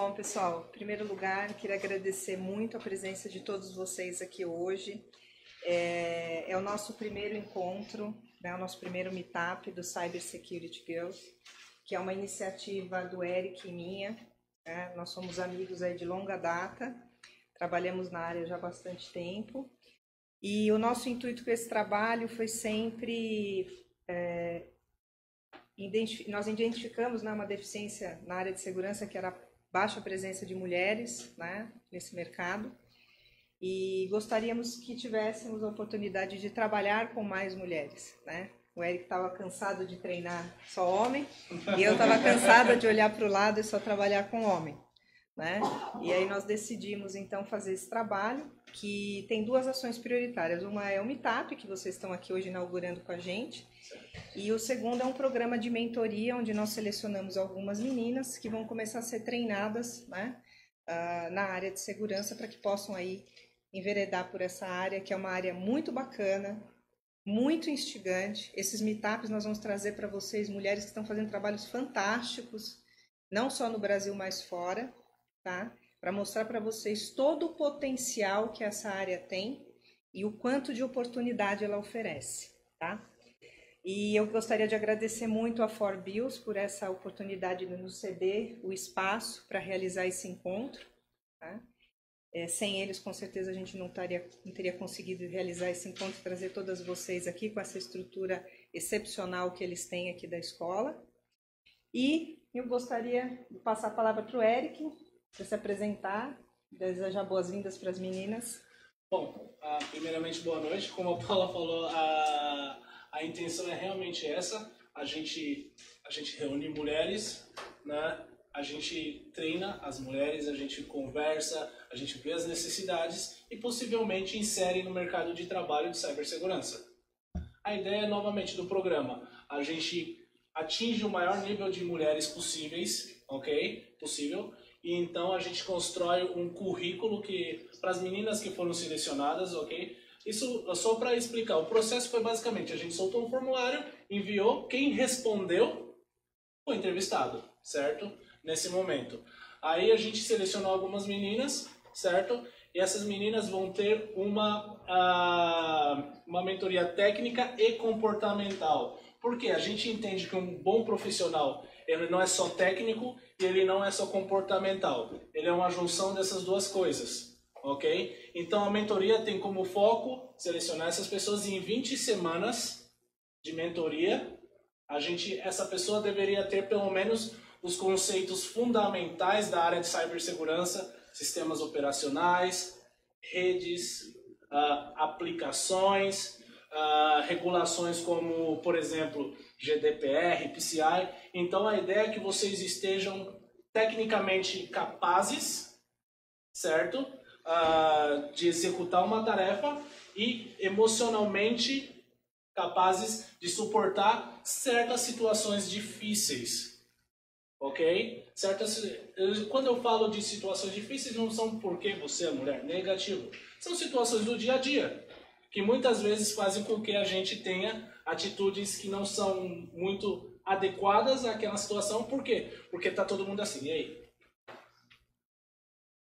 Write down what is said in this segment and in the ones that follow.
Bom, pessoal, em primeiro lugar, queria agradecer muito a presença de todos vocês aqui hoje. É o nosso primeiro encontro, né, o nosso primeiro meetup do Cyber Security Girls, que é uma iniciativa do Eric e minha. Né? Nós somos amigos aí de longa data, trabalhamos na área já há bastante tempo. E o nosso intuito com esse trabalho foi sempre... nós identificamos, né, uma deficiência na área de segurança, que era a baixa presença de mulheres, né, nesse mercado, e gostaríamos que tivéssemos a oportunidade de trabalhar com mais mulheres, né? O Eric estava cansado de treinar só homem, e eu estava cansada de olhar para o lado e só trabalhar com homem, né? E aí nós decidimos então fazer esse trabalho, que tem duas ações prioritárias. Uma é o Meetup, que vocês estão aqui hoje inaugurando com a gente, e o segundo é um programa de mentoria, onde nós selecionamos algumas meninas que vão começar a ser treinadas, né, na área de segurança, para que possam aí enveredar por essa área, que é uma área muito bacana, muito instigante. Esses meetups nós vamos trazer para vocês mulheres que estão fazendo trabalhos fantásticos, não só no Brasil, mas fora, tá? Para mostrar para vocês todo o potencial que essa área tem e o quanto de oportunidade ela oferece, tá? E eu gostaria de agradecer muito a ForBills por essa oportunidade de nos ceder o espaço para realizar esse encontro, tá? Sem eles, com certeza, a gente não teria conseguido realizar esse encontro e trazer todas vocês aqui com essa estrutura excepcional que eles têm aqui da escola. E eu gostaria de passar a palavra para o Eric, para se apresentar, desejar boas-vindas para as meninas. Bom, primeiramente, boa noite. Como a Paula falou, a intenção é realmente essa. A gente reúne mulheres, né? A gente treina as mulheres, a gente conversa, a gente vê as necessidades e possivelmente insere no mercado de trabalho de cibersegurança. A ideia, novamente, do programa, a gente atinge o maior nível de mulheres possíveis, ok? Possível. E então a gente constrói um currículo para as meninas que foram selecionadas, ok? Isso só para explicar. O processo foi basicamente, a gente soltou um formulário, enviou, quem respondeu foi entrevistado, certo? Nesse momento. Aí a gente selecionou algumas meninas, certo? E essas meninas vão ter uma mentoria técnica e comportamental. Porque a gente entende que um bom profissional, ele não é só técnico e ele não é só comportamental. Ele é uma junção dessas duas coisas, ok? Então a mentoria tem como foco selecionar essas pessoas em 20 semanas de mentoria. Essa pessoa deveria ter pelo menos os conceitos fundamentais da área de cibersegurança, sistemas operacionais, redes, aplicações, regulações como, por exemplo, GDPR, PCI. Então a ideia é que vocês estejam tecnicamente capazes, certo? De executar uma tarefa e emocionalmente capazes de suportar certas situações difíceis. Ok? Quando eu falo de situações difíceis, não são porque você é mulher, negativo. São situações do dia a dia, que muitas vezes fazem com que a gente tenha atitudes que não são muito adequadas àquela situação. Por quê? Porque tá todo mundo assim. E aí?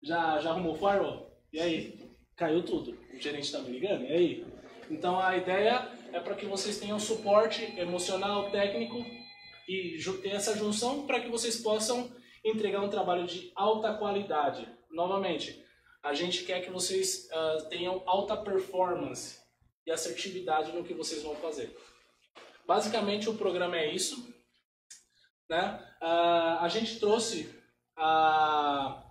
Já arrumou o firewall? E aí? Caiu tudo. O gerente tá me ligando? E aí? Então a ideia é para que vocês tenham suporte emocional, técnico, e ter essa junção para que vocês possam entregar um trabalho de alta qualidade. Novamente, a gente quer que vocês tenham alta performance e assertividade no que vocês vão fazer. Basicamente, o programa é isso, né? A gente trouxe a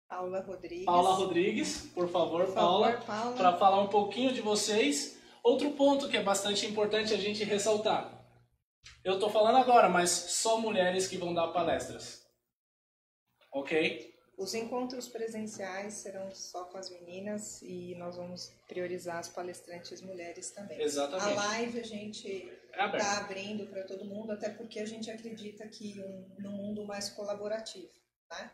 Paula Rodrigues. Paula Rodrigues, por favor, Paula, para falar um pouquinho de vocês. Outro ponto que é bastante importante a gente ressaltar. Eu estou falando agora, mas só mulheres que vão dar palestras. Ok? Os encontros presenciais serão só com as meninas e nós vamos priorizar as palestrantes mulheres também. Exatamente. A live a gente está abrindo para todo mundo, até porque a gente acredita que num mundo mais colaborativo, né?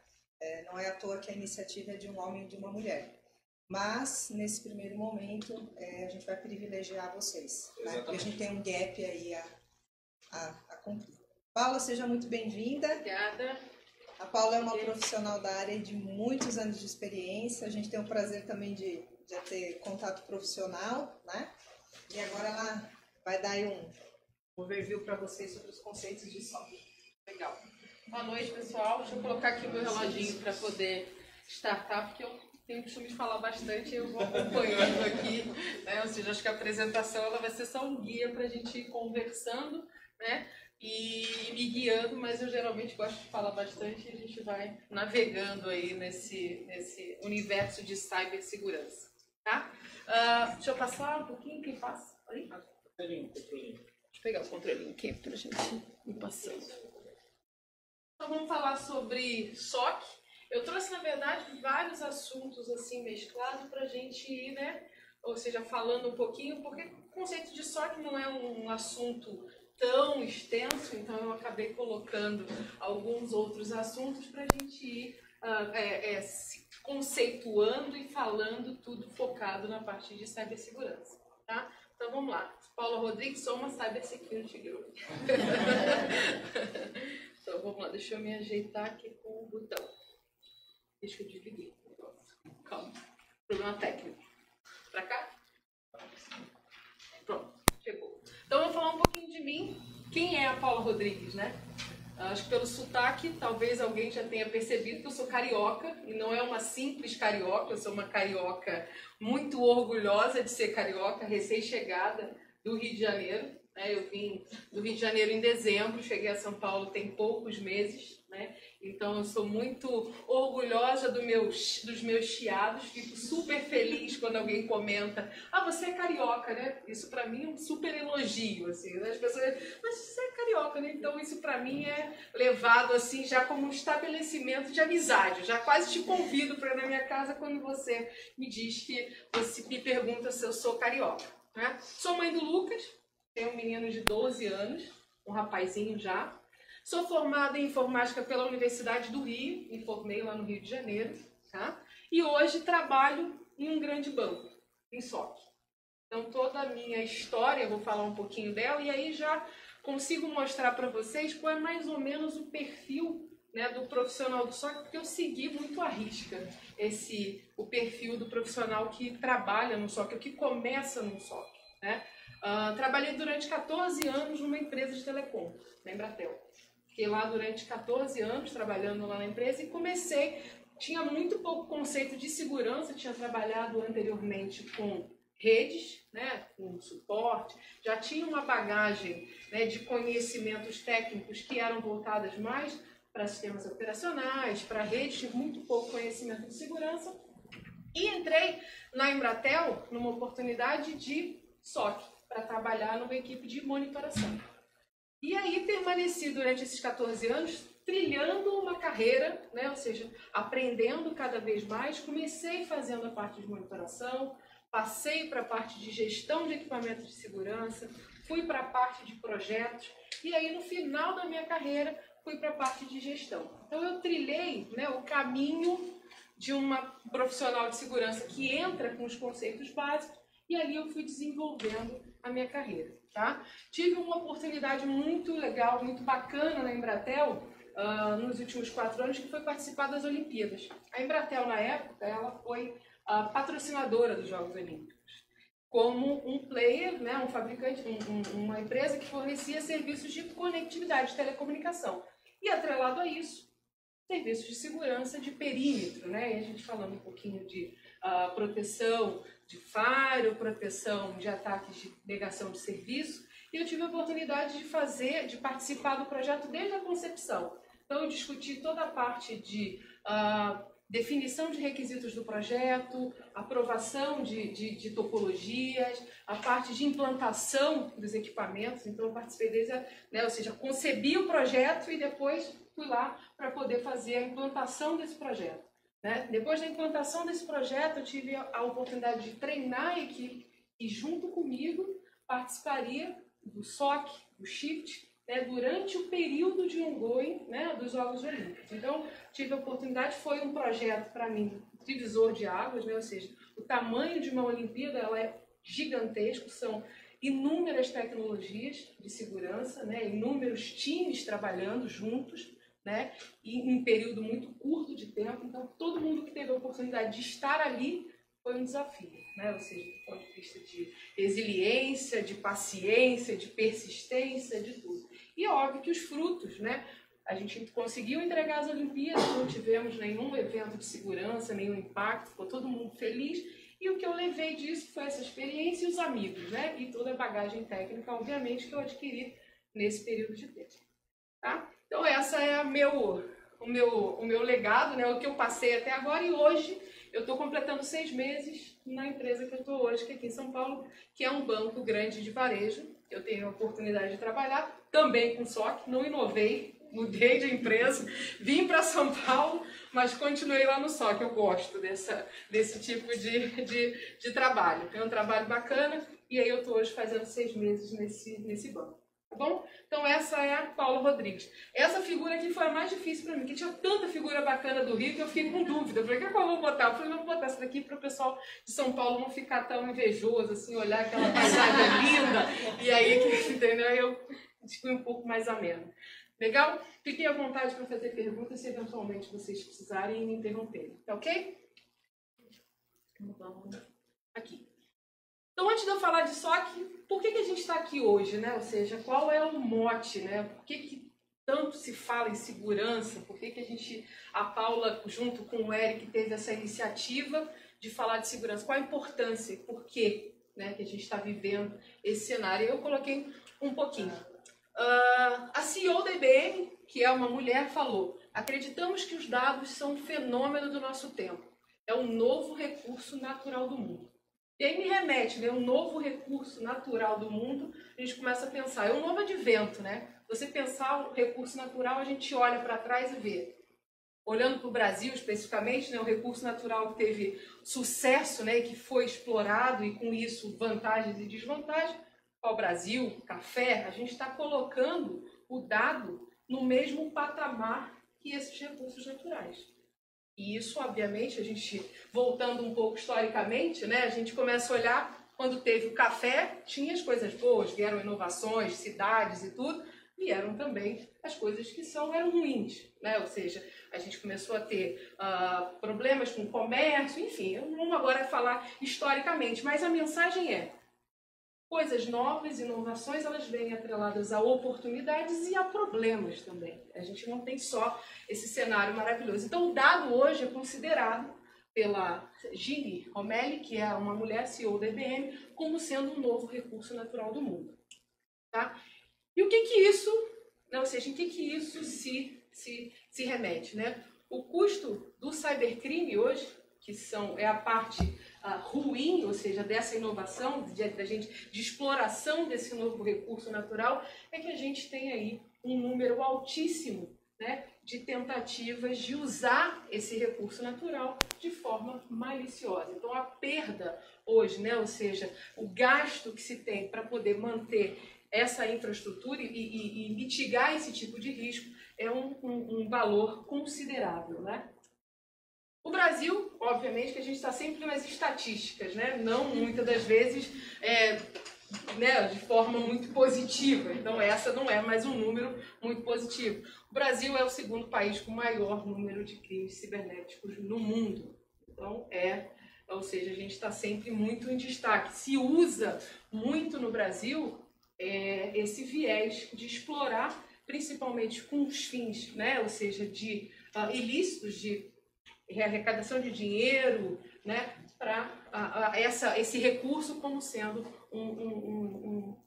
Não é à toa que a iniciativa é de um homem e de uma mulher. Mas, nesse primeiro momento, a gente vai privilegiar vocês, né? Porque a gente tem um gap aí a cumprir. Paula, seja muito bem-vinda. Obrigada. A Paula é uma profissional da área de muitos anos de experiência. A gente tem o prazer também de ter contato profissional, né? E agora ela vai dar aí um overview para vocês sobre os conceitos de SOC. Legal. Boa noite, pessoal. Deixa eu colocar aqui o meu reloginho para poder startar, porque eu tenho o costume de falar bastante e eu vou acompanhando aqui, né? Ou seja, acho que a apresentação ela vai ser só um guia para a gente ir conversando, né? E me guiando, mas eu geralmente gosto de falar bastante e a gente vai navegando aí nesse universo de cibersegurança, tá? Deixa eu passar um pouquinho, quem passa? Aí? Controlinho. Deixa eu pegar o controlinho aqui para a gente ir passando. Então vamos falar sobre SOC. Eu trouxe, na verdade, vários assuntos assim mesclados para a gente ir, né? Ou seja, falando um pouquinho, porque o conceito de SOC não é um assunto tão extenso, então eu acabei colocando alguns outros assuntos para a gente ir se conceituando e falando tudo focado na parte de cibersegurança, tá? Então vamos lá. Paula Rodrigues, sou uma Cybersecurity Girl. Então vamos lá, deixa eu me ajeitar aqui com o botão. Deixa eu desliguei. Calma. Problema técnico. Pra cá? Pronto, chegou. Então eu vou falar um pouquinho de mim. Quem é a Paula Rodrigues, né? Acho que pelo sotaque, talvez alguém já tenha percebido que eu sou carioca, e não é uma simples carioca, eu sou uma carioca muito orgulhosa de ser carioca, recém-chegada do Rio de Janeiro. Eu vim do Rio de Janeiro em dezembro, cheguei a São Paulo tem poucos meses, né? Então eu sou muito orgulhosa dos meus chiados, fico super feliz quando alguém comenta: ah, você é carioca, né? Isso pra mim é um super elogio, assim, né? As pessoas, mas você é carioca, né? Então isso pra mim é levado assim já como um estabelecimento de amizade. Eu já quase te convido para ir na minha casa quando você me diz que você me pergunta se eu sou carioca, né? Sou mãe do Lucas, tenho um menino de 12 anos, um rapazinho já. Sou formada em informática pela Universidade do Rio, me formei lá no Rio de Janeiro, tá? E hoje trabalho em um grande banco, em SOC. Então toda a minha história, eu vou falar um pouquinho dela, e aí já consigo mostrar para vocês qual é mais ou menos o perfil, né, do profissional do SOC, porque eu segui muito à risca o perfil do profissional que trabalha no SOC, o que começa no SOC, né? Trabalhei durante 14 anos numa empresa de telecom, na Embratel. Fiquei lá durante 14 anos trabalhando lá na empresa e tinha muito pouco conceito de segurança, tinha trabalhado anteriormente com redes, né, com suporte, já tinha uma bagagem, né, de conhecimentos técnicos que eram voltadas mais para sistemas operacionais, para redes, tive muito pouco conhecimento de segurança e entrei na Embratel numa oportunidade de SOC, para trabalhar numa equipe de monitoração. E aí permaneci durante esses 14 anos trilhando uma carreira, né? Ou seja, aprendendo cada vez mais. Comecei fazendo a parte de monitoração, passei para a parte de gestão de equipamentos de segurança, fui para a parte de projetos e aí no final da minha carreira fui para a parte de gestão. Então eu trilhei, né, o caminho de uma profissional de segurança que entra com os conceitos básicos e ali eu fui desenvolvendo a minha carreira, tá? Tive uma oportunidade muito legal, muito bacana na Embratel nos últimos 4 anos, que foi participar das Olimpíadas. A Embratel, na época, ela foi patrocinadora dos Jogos Olímpicos, como um player, né, um fabricante, uma empresa que fornecia serviços de conectividade, de telecomunicação. E atrelado a isso, serviços de segurança de perímetro, né? E a gente falando um pouquinho de proteção de firewall, proteção de ataques de negação de serviço, e eu tive a oportunidade de participar do projeto desde a concepção. Então eu discuti toda a parte de definição de requisitos do projeto, aprovação de topologias, a parte de implantação dos equipamentos. Então eu participei desde ou seja, concebi o projeto e depois fui lá para poder fazer a implantação desse projeto, né? Depois da implantação desse projeto, eu tive a oportunidade de treinar a equipe e junto comigo participaria do SOC, do SHIFT, né, durante o período de ongoing, né, dos Jogos Olímpicos. Então, tive a oportunidade, foi um projeto para mim, divisor de águas, né, ou seja, o tamanho de uma Olimpíada ela é gigantesco, são inúmeras tecnologias de segurança, né, inúmeros times trabalhando juntos, né? E em um período muito curto de tempo. Então, todo mundo que teve a oportunidade de estar ali foi um desafio, né? Ou seja, do ponto de vista de resiliência, de paciência, de persistência, de tudo. E é óbvio que os frutos, né? A gente conseguiu entregar as Olimpíadas, não tivemos nenhum evento de segurança, nenhum impacto, ficou todo mundo feliz. E o que eu levei disso foi essa experiência e os amigos, né? E toda a bagagem técnica, obviamente, que eu adquiri nesse período de tempo. Tá? Então, essa é o meu legado, né? O que eu passei até agora. E hoje eu estou completando 6 meses na empresa que eu estou hoje, que é aqui em São Paulo, que é um banco grande de varejo. Eu tenho a oportunidade de trabalhar também com SOC, não inovei, mudei de empresa, vim para São Paulo, mas continuei lá no SOC. Eu gosto desse tipo de trabalho. É um trabalho bacana e aí eu estou hoje fazendo 6 meses nesse banco. Tá bom? Então essa é a Paula Rodrigues. Essa figura aqui foi a mais difícil para mim, que tinha tanta figura bacana do Rio que eu fiquei com dúvida. Eu falei, o que eu vou botar? Eu falei, não, vou botar essa daqui para o pessoal de São Paulo não ficar tão invejoso, assim, olhar aquela paisagem linda. E aí, entendeu? Aí eu fui um pouco mais ameno. Legal? Fiquem à vontade para fazer perguntas se eventualmente vocês precisarem e me interromperem. Tá ok? Vamos aqui. Então, antes de eu falar de SOC, por que a gente está aqui hoje, né? Ou seja, qual é o mote, né? Por que tanto se fala em segurança? Por que a Paula, junto com o Eric, teve essa iniciativa de falar de segurança? Qual a importância e por que, né, que a gente está vivendo esse cenário? Eu coloquei um pouquinho. A CEO da IBM, que é uma mulher, falou: acreditamos que os dados são um fenômeno do nosso tempo. É um novo recurso natural do mundo. E aí me remete, né? Um novo recurso natural do mundo, a gente começa a pensar, é um novo advento, né? Você pensar o recurso natural, a gente olha para trás e vê. Olhando para o Brasil especificamente, né, o recurso natural que teve sucesso, né, e que foi explorado e com isso vantagens e desvantagens, ao Brasil, café, a gente está colocando o dado no mesmo patamar que esses recursos naturais. E isso, obviamente, a gente, voltando um pouco historicamente, né, a gente começa a olhar, quando teve o café, tinha as coisas boas, vieram inovações, cidades e tudo, vieram também as coisas que eram ruins, né? Ou seja, a gente começou a ter problemas com o comércio, enfim, eu não vou agora falar historicamente, mas a mensagem é: coisas novas, inovações, elas vêm atreladas a oportunidades e a problemas também. A gente não tem só esse cenário maravilhoso. Então, o dado hoje é considerado pela Ginny Romelli, que é uma mulher CEO da IBM, como sendo um novo recurso natural do mundo. Tá? E o que isso, ou seja, em que isso se remete? Né? O custo do cybercrime hoje, que é a parte ruim, ou seja, dessa inovação, de exploração desse novo recurso natural, é que a gente tem aí um número altíssimo, né, de tentativas de usar esse recurso natural de forma maliciosa. Então, a perda hoje, né, ou seja, o gasto que se tem para poder manter essa infraestrutura e mitigar esse tipo de risco é um valor considerável, né? O Brasil, obviamente, que a gente está sempre nas estatísticas, né? Não muitas das vezes né, de forma muito positiva. Então, essa não é mais um número muito positivo. O Brasil é o segundo país com maior número de crimes cibernéticos no mundo. Então, ou seja, a gente está sempre muito em destaque. Se usa muito no Brasil esse viés de explorar, principalmente com os fins, né? Ou seja, de ilícitos, de arrecadação de dinheiro, né, para esse recurso como sendo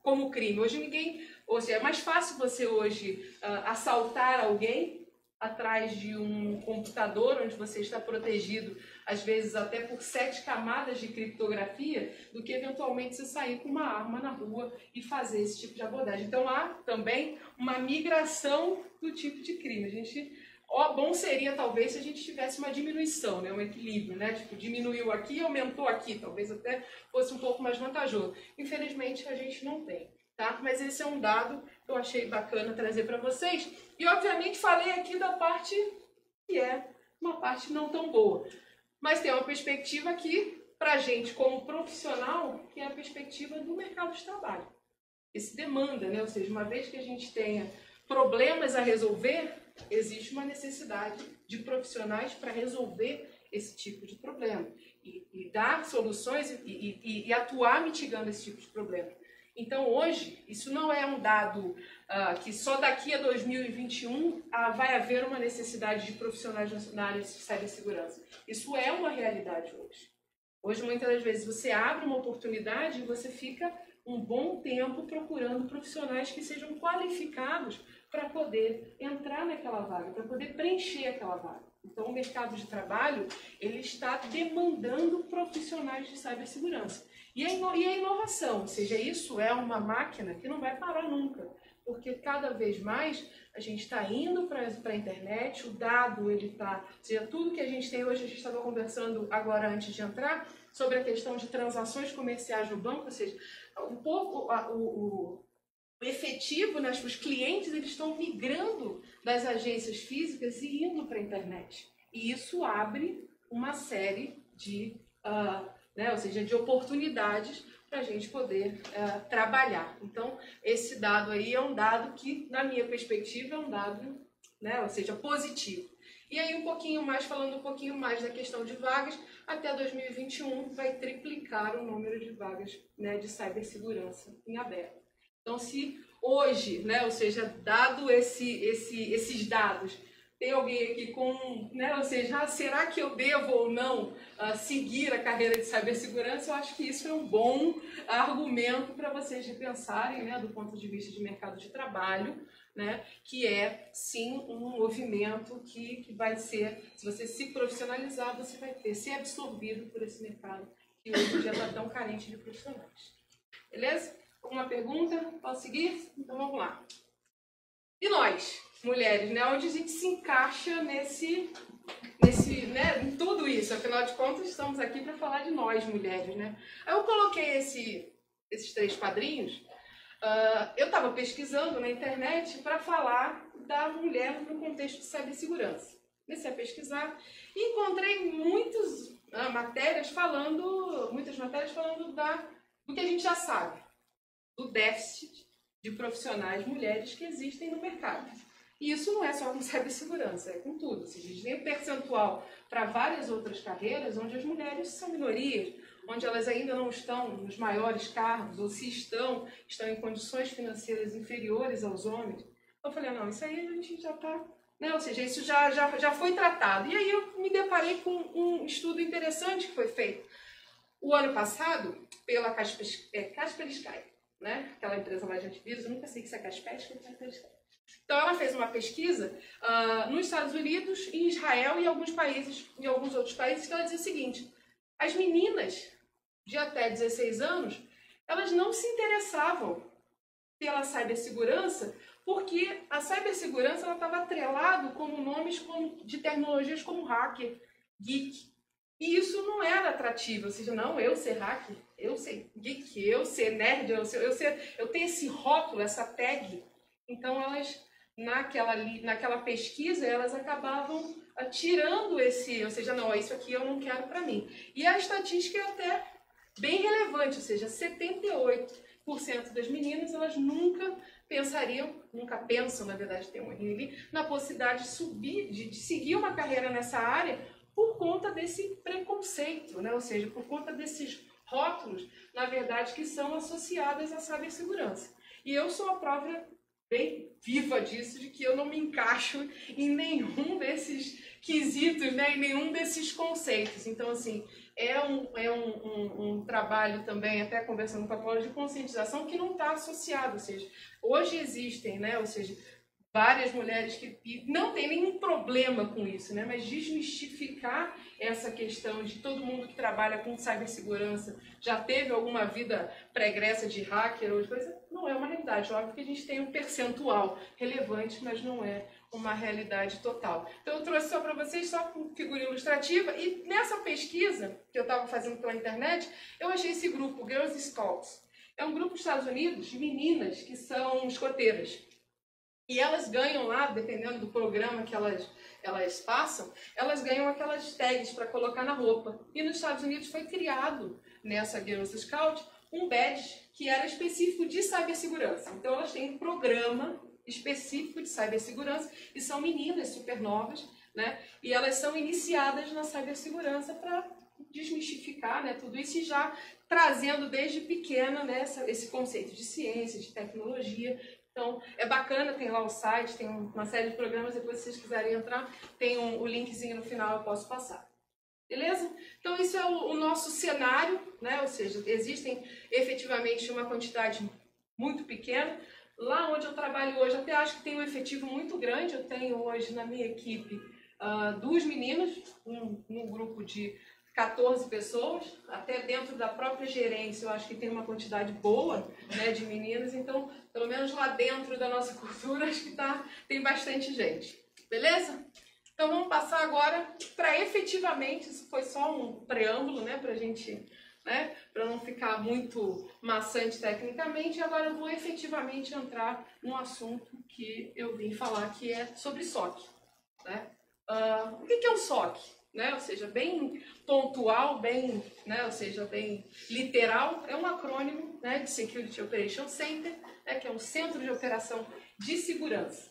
como crime. Hoje ou seja, é mais fácil você hoje assaltar alguém atrás de um computador onde você está protegido, às vezes até por 7 camadas de criptografia, do que eventualmente você sair com uma arma na rua e fazer esse tipo de abordagem. Então há também uma migração do tipo de crime. Bom seria, talvez, se a gente tivesse uma diminuição, né? Um equilíbrio, né? Tipo, diminuiu aqui e aumentou aqui. Talvez até fosse um pouco mais vantajoso. Infelizmente, a gente não tem, tá? Mas esse é um dado que eu achei bacana trazer para vocês. E, obviamente, falei aqui da parte que é uma parte não tão boa. Mas tem uma perspectiva aqui, para a gente, como profissional, que é a perspectiva do mercado de trabalho. Esse demanda, né? Ou seja, uma vez que a gente tenha problemas a resolver, existe uma necessidade de profissionais para resolver esse tipo de problema e dar soluções e atuar mitigando esse tipo de problema. Então, hoje, isso não é um dado que só daqui a 2021 vai haver uma necessidade de profissionais na área de cibersegurança. Isso é uma realidade hoje. Hoje, muitas das vezes, você abre uma oportunidade e você fica um bom tempo procurando profissionais que sejam qualificados para poder entrar naquela vaga, para poder preencher aquela vaga. Então, o mercado de trabalho ele está demandando profissionais de cibersegurança. E a inovação, ou seja, isso é uma máquina que não vai parar nunca, porque cada vez mais a gente está indo para a internet, o dado, ele está... Ou seja, tudo que a gente tem hoje, a gente estava conversando agora antes de entrar, sobre a questão de transações comerciais no banco, ou seja, o efetivo, né, os clientes eles estão migrando das agências físicas e indo para a internet. E isso abre uma série de, ou seja, de oportunidades para a gente poder trabalhar. Então, esse dado aí é um dado que, na minha perspectiva, é um dado, né, ou seja, positivo. E aí, falando um pouquinho mais da questão de vagas, até 2021 vai triplicar o número de vagas, né, de cibersegurança em aberto. Então, se hoje, né, ou seja, dado esses dados, tem alguém aqui com, né, ou seja, será que eu devo ou não seguir a carreira de cibersegurança? Eu acho que isso é um bom argumento para vocês repensarem, né, do ponto de vista de mercado de trabalho, né, que é, sim, um movimento que vai ser, se você se profissionalizar, você vai ser absorvido por esse mercado que hoje em dia está tão carente de profissionais. Beleza? Alguma pergunta? Posso seguir? Então vamos lá. E nós, mulheres, né? Onde a gente se encaixa nesse né, em tudo isso? Afinal de contas, estamos aqui para falar de nós, mulheres, né? Aí eu coloquei esses 3 quadrinhos. Eu estava pesquisando na internet para falar da mulher no contexto de cibersegurança. Comecei a pesquisar e encontrei muitas matérias falando do que a gente já sabe, do déficit de profissionais mulheres que existem no mercado. E isso não é só com cibersegurança, é com tudo. Se a gente tem um percentual para várias outras carreiras onde as mulheres são minorias, onde elas ainda não estão nos maiores cargos, ou se estão em condições financeiras inferiores aos homens. Eu falei, não, isso aí a gente já está... Né? Ou seja, isso já foi tratado. E aí eu me deparei com um estudo interessante que foi feito o ano passado pela Kaspersky, né? Aquela empresa lá de antivírus. Eu nunca sei se é Kaspersky ou Kaspersky. Então ela fez uma pesquisa nos Estados Unidos, em Israel e em alguns outros países, que ela dizia o seguinte: as meninas de até 16 anos, elas não se interessavam pela cibersegurança, porque a cibersegurança estava atrelado como nomes de tecnologias como hacker, geek. E isso não era atrativo, ou seja, não, eu ser hacker, eu ser geek, eu ser nerd, eu tenho esse rótulo, essa tag. Então elas, naquela pesquisa, elas acabavam tirando ou seja, não, isso aqui eu não quero para mim. E a estatística é até bem relevante, ou seja, 78% das meninas, elas nunca pensam, na verdade, tem um erro ali, na possibilidade de seguir uma carreira nessa área por conta desse preconceito, né? Ou seja, por conta desses rótulos, na verdade, que são associados à cibersegurança. E eu sou a prova bem viva disso, de que eu não me encaixo em nenhum desses quesitos, né? Em nenhum desses conceitos. Então, assim, é um trabalho também, até conversando com a Paula, de conscientização que não está associado. Ou seja, hoje existem, né? Ou seja, várias mulheres que não tem nenhum problema com isso, né? Mas desmistificar essa questão de todo mundo que trabalha com cibersegurança já teve alguma vida pregressa de hacker ou de coisa, não é uma realidade. Óbvio que a gente tem um percentual relevante, mas não é uma realidade total. Então eu trouxe só para vocês, só com figura ilustrativa, e nessa pesquisa que eu estava fazendo pela internet, eu achei esse grupo, Girls Scouts. É um grupo dos Estados Unidos de meninas que são escoteiras. E elas ganham lá, dependendo do programa que elas passam, elas ganham aquelas tags para colocar na roupa. E nos Estados Unidos foi criado, nessa Girls Scout, um badge que era específico de cibersegurança. Então, elas têm um programa específico de cibersegurança e são meninas supernovas, né? E elas são iniciadas na cibersegurança para desmistificar, né, tudo isso e já trazendo desde pequena, né, esse conceito de ciência, de tecnologia. Então, é bacana, tem lá o site, tem uma série de programas, depois se vocês quiserem entrar, tem o linkzinho no final, eu posso passar. Beleza? Então, isso é o nosso cenário, né? Ou seja, existem efetivamente uma quantidade muito pequena. Lá onde eu trabalho hoje, até acho que tem um efetivo muito grande. Eu tenho hoje na minha equipe 2 meninas, um grupo de 14 pessoas, até dentro da própria gerência eu acho que tem uma quantidade boa, né, de meninas, então pelo menos lá dentro da nossa cultura acho que tem bastante gente, beleza? Então vamos passar agora para efetivamente, isso foi só um preâmbulo, né, para a gente, né, para não ficar muito maçante tecnicamente, e agora eu vou efetivamente entrar num assunto que eu vim falar, que é sobre SOC, né? O que é um SOC? Né? Ou seja, bem pontual, bem, né? Ou seja, bem literal, é um acrônimo, né, de Security Operations Center, né, que é um centro de operação de segurança.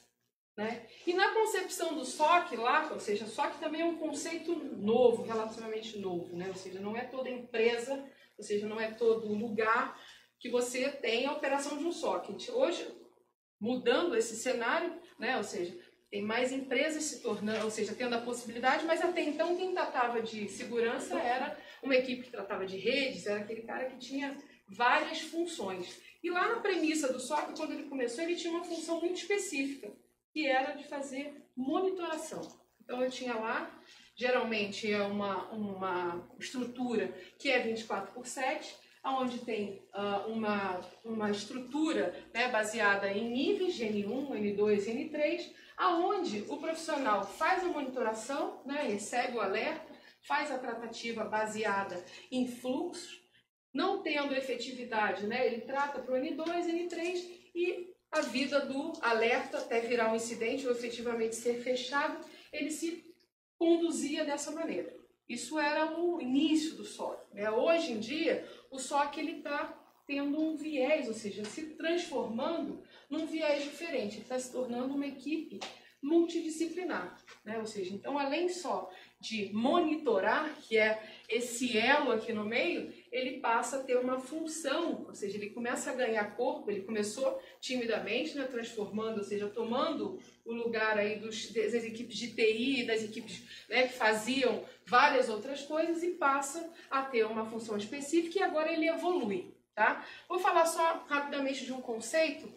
Né? E na concepção do SOC lá, ou seja, SOC também é um conceito novo, relativamente novo, né? Ou seja, não é toda empresa, ou seja, não é todo lugar que você tem a operação de um SOC. Hoje, mudando esse cenário, né? Ou seja, tem mais empresas se tornando, ou seja, tendo a possibilidade, mas até então quem tratava de segurança era uma equipe que tratava de redes, era aquele cara que tinha várias funções. E lá na premissa do SOC, quando ele começou, ele tinha uma função muito específica, que era de fazer monitoração. Então eu tinha lá, geralmente é uma estrutura que é 24/7, onde tem uma estrutura, né, baseada em níveis de N1, N2 e N3, aonde o profissional faz a monitoração, né, recebe o alerta, faz a tratativa baseada em fluxos, não tendo efetividade, né, ele trata para o N2, N3 e a vida do alerta até virar um incidente ou efetivamente ser fechado, ele se conduzia dessa maneira. Isso era o início do SOC. Né? Hoje em dia, o SOC está tendo um viés, ou seja, se transformando num viés diferente. Ele está se tornando uma equipe multidisciplinar. Né? Ou seja, então, além só de monitorar, que é esse elo aqui no meio, ele passa a ter uma função, ou seja, ele começa a ganhar corpo, ele começou timidamente, né, transformando, ou seja, tomando o lugar aí das equipes de TI, das equipes, né, que faziam várias outras coisas e passa a ter uma função específica e agora ele evolui. Tá? Vou falar só rapidamente de um conceito.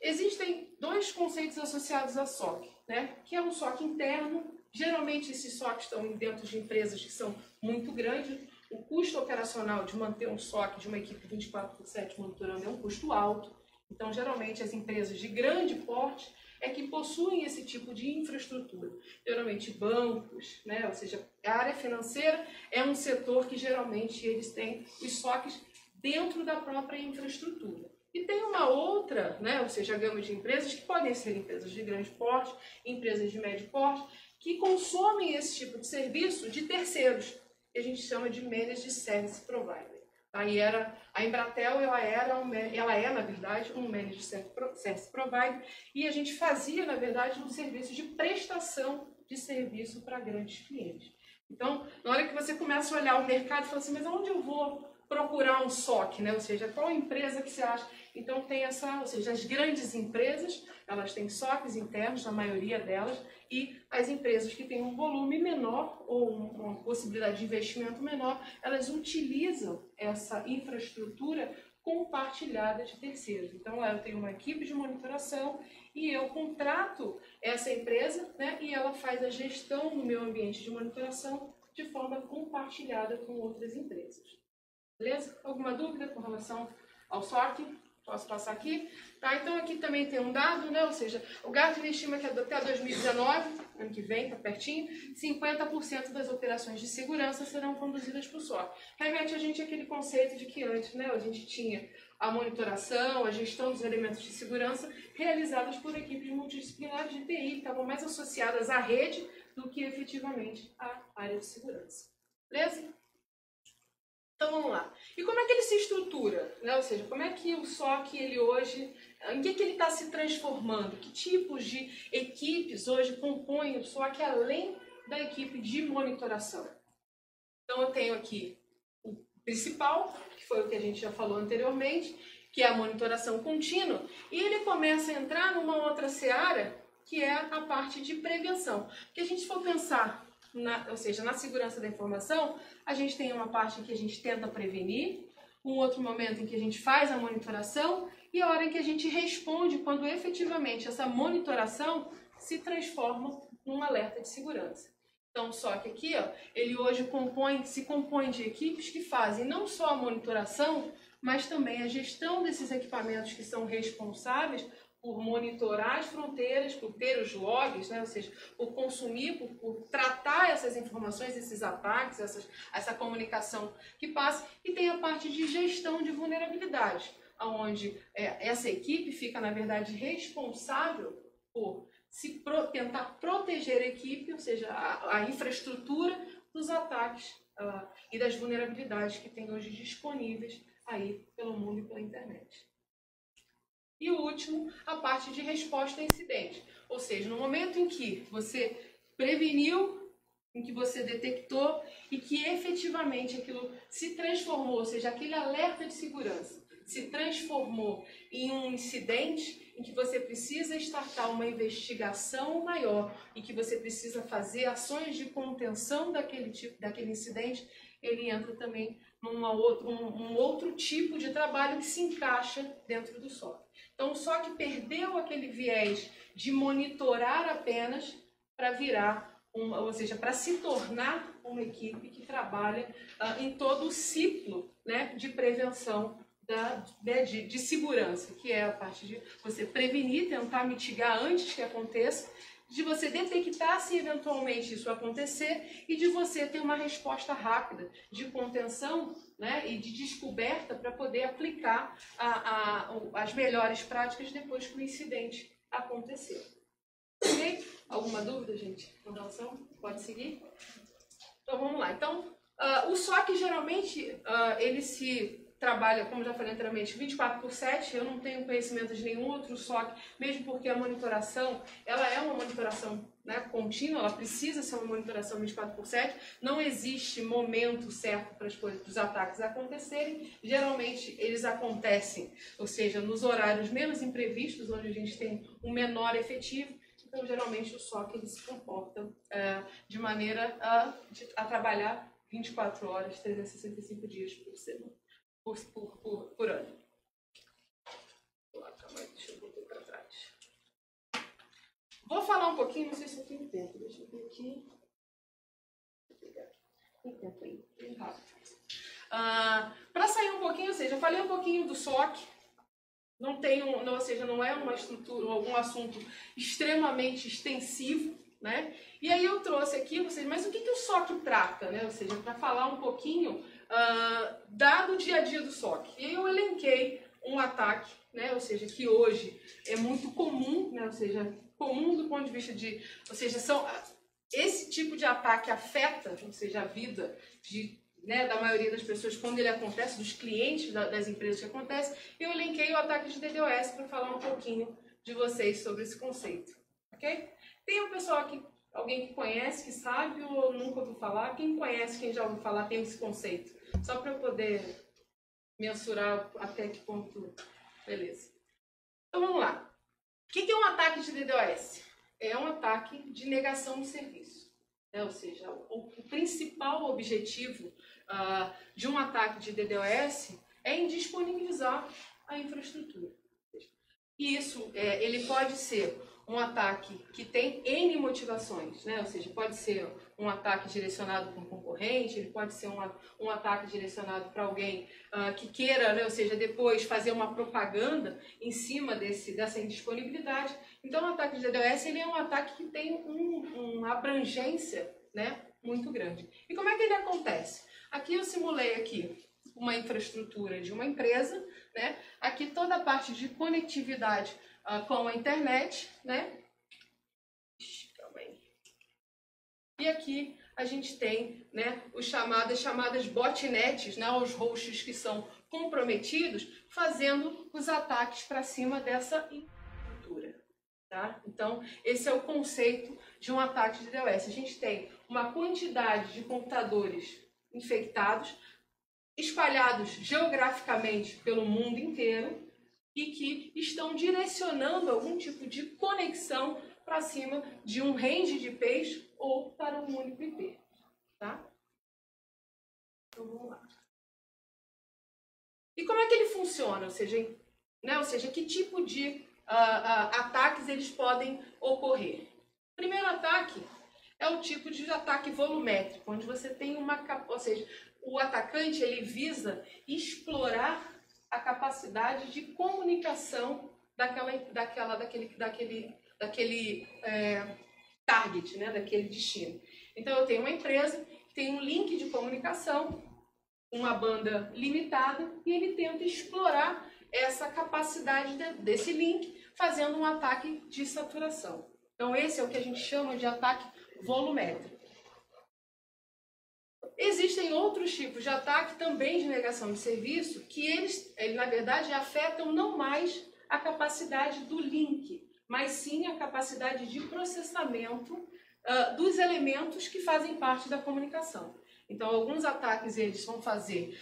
Existem 2 conceitos associados a SOC, né, que é um SOC interno. Geralmente esses SOCs estão dentro de empresas que são muito grandes. O custo operacional de manter um SOC de uma equipe 24/7 monitorando é um custo alto. Então, geralmente, as empresas de grande porte é que possuem esse tipo de infraestrutura. Geralmente, bancos, né? Ou seja, a área financeira é um setor que, geralmente, eles têm os SOCs dentro da própria infraestrutura. E tem uma outra, né? Ou seja, a gama de empresas que podem ser empresas de grande porte, empresas de médio porte, que consomem esse tipo de serviço de terceiros, que a gente chama de Managed Service Provider. Aí a Embratel, ela é, na verdade, um Managed Service Provider, e a gente fazia, na verdade, um serviço de prestação de serviço para grandes clientes. Então, na hora que você começa a olhar o mercado, você fala assim, mas onde eu vou procurar um SOC, né? Ou seja, qual empresa que você acha? Então tem ou seja, as grandes empresas, elas têm SOCs internos, a maioria delas, e as empresas que têm um volume menor ou uma possibilidade de investimento menor, elas utilizam essa infraestrutura compartilhada de terceiros. Então eu tenho uma equipe de monitoração e eu contrato essa empresa, né? E ela faz a gestão do meu ambiente de monitoração de forma compartilhada com outras empresas. Beleza? Alguma dúvida com relação ao SOC? Posso passar aqui? Tá, então aqui também tem um dado, né? Ou seja, o Gartner estima que até 2019, ano que vem, tá pertinho, 50% das operações de segurança serão conduzidas por SOC. Remete a gente àquele conceito de que antes, né, a gente tinha a monitoração, a gestão dos elementos de segurança realizadas por equipes multidisciplinares de TI, que estavam mais associadas à rede do que efetivamente à área de segurança. Beleza? Então vamos lá. E como é que ele se estrutura? Né? Ou seja, como é que o SOC, ele hoje, em que ele está se transformando? Que tipos de equipes hoje compõem o SOC além da equipe de monitoração? Então eu tenho aqui o principal, que foi o que a gente já falou anteriormente, que é a monitoração contínua, e ele começa a entrar numa outra seara, que é a parte de prevenção. Porque a gente for pensar, ou seja, na segurança da informação, a gente tem uma parte em que a gente tenta prevenir, um outro momento em que a gente faz a monitoração e a hora em que a gente responde quando efetivamente essa monitoração se transforma num alerta de segurança. Então, só que aqui, ó, ele hoje se compõe de equipes que fazem não só a monitoração, mas também a gestão desses equipamentos que são responsáveis por monitorar as fronteiras, por ter os logs, né? Ou seja, por consumir, por tratar essas informações, esses ataques, essa comunicação que passa, e tem a parte de gestão de vulnerabilidades, onde essa equipe fica, na verdade, responsável por tentar proteger a equipe, ou seja, a infraestrutura dos ataques e das vulnerabilidades que tem hoje disponíveis aí pelo mundo e pela internet. E o último, a parte de resposta a incidente. Ou seja, no momento em que você preveniu, em que você detectou e que efetivamente aquilo se transformou, ou seja, aquele alerta de segurança se transformou em um incidente em que você precisa startar uma investigação maior e que você precisa fazer ações de contenção daquele incidente, ele entra também num outro tipo de trabalho que se encaixa dentro do SOC. Então, o SOC perdeu aquele viés de monitorar apenas para virar, ou seja, para se tornar uma equipe que trabalha em todo o ciclo, né, de prevenção de segurança, que é a parte de você prevenir, tentar mitigar antes que aconteça, de você detectar se eventualmente isso acontecer e de você ter uma resposta rápida de contenção, né, e de descoberta para poder aplicar as melhores práticas depois que o incidente aconteceu. Ok? Alguma dúvida, gente, com relação? Pode seguir? Então vamos lá. Então, o SOC geralmente ele se trabalha, como já falei anteriormente, 24/7. Eu não tenho conhecimento de nenhum outro SOC, mesmo porque a monitoração, ela é uma monitoração, né, contínua, ela precisa ser uma monitoração 24/7. Não existe momento certo para os ataques acontecerem. Geralmente eles acontecem, ou seja, nos horários menos imprevistos, onde a gente tem um menor efetivo. Então, geralmente o SOC ele se comporta de maneira a trabalhar 24 horas, 365 dias por semana. Por ano. Calma aí, deixa eu voltar para trás. Vou falar um pouquinho, não sei se eu tenho tempo. Deixa eu ver aqui. Vou pegar aqui. Tem tempo aí, bem rápido. Para sair um pouquinho, ou seja, eu falei um pouquinho do SOC. Ou seja, não é uma estrutura, algum assunto extremamente extensivo, né? E aí eu trouxe aqui, ou seja, mas o que o SOC trata, né? Ou seja, para falar um pouquinho do dia a dia do SOC. E aí eu elenquei um ataque, né? Ou seja, que hoje é muito comum, né? Ou seja, comum do ponto de vista de, ou seja, esse tipo de ataque afeta, ou seja, a vida da maioria das pessoas quando ele acontece, dos clientes das empresas que acontece. Eu elenquei o ataque de DDoS para falar um pouquinho de vocês sobre esse conceito, ok? Tem um pessoal aqui, alguém que conhece, que sabe ou nunca ouviu falar? Quem conhece, quem já ouviu falar, tem esse conceito? Só para eu poder mensurar até que ponto. Beleza. Então vamos lá. O que é um ataque de DDoS? É um ataque de negação de serviço. Ou seja, o principal objetivo de um ataque de DDoS é indisponibilizar a infraestrutura. E isso ele pode ser um ataque que tem N motivações, né? Ou seja, pode ser um ataque direcionado para um concorrente, ele pode ser um ataque direcionado para alguém que queira, né? Ou seja, depois fazer uma propaganda em cima dessa indisponibilidade. Então, o ataque de DDoS ele é um ataque que tem uma abrangência, né, muito grande. E como é que ele acontece? Aqui eu simulei aqui uma infraestrutura de uma empresa, né? Aqui toda a parte de conectividade com a internet, né? Calma aí. E aqui a gente tem, né, as chamadas botnets, né, os hosts que são comprometidos, fazendo os ataques para cima dessa infraestrutura. Tá? Então, esse é o conceito de um ataque de DDoS. A gente tem uma quantidade de computadores infectados, espalhados geograficamente pelo mundo inteiro e que estão direcionando algum tipo de conexão para cima de um range de IPs ou para um único IP. Tá? Então, vamos lá. E como é que ele funciona? Ou seja, que tipo de ataques eles podem ocorrer? O primeiro ataque é o tipo de ataque volumétrico, onde você tem ou seja, o atacante ele visa explorar a capacidade de comunicação daquele target, né, daquele destino. Então eu tenho uma empresa que tem um link de comunicação, uma banda limitada, e ele tenta explorar essa capacidade desse link, fazendo um ataque de saturação. Então esse é o que a gente chama de ataque volumétrico. Existem outros tipos de ataque também de negação de serviço que eles na verdade afetam não mais a capacidade do link, mas sim a capacidade de processamento dos elementos que fazem parte da comunicação. Então, alguns ataques eles vão fazer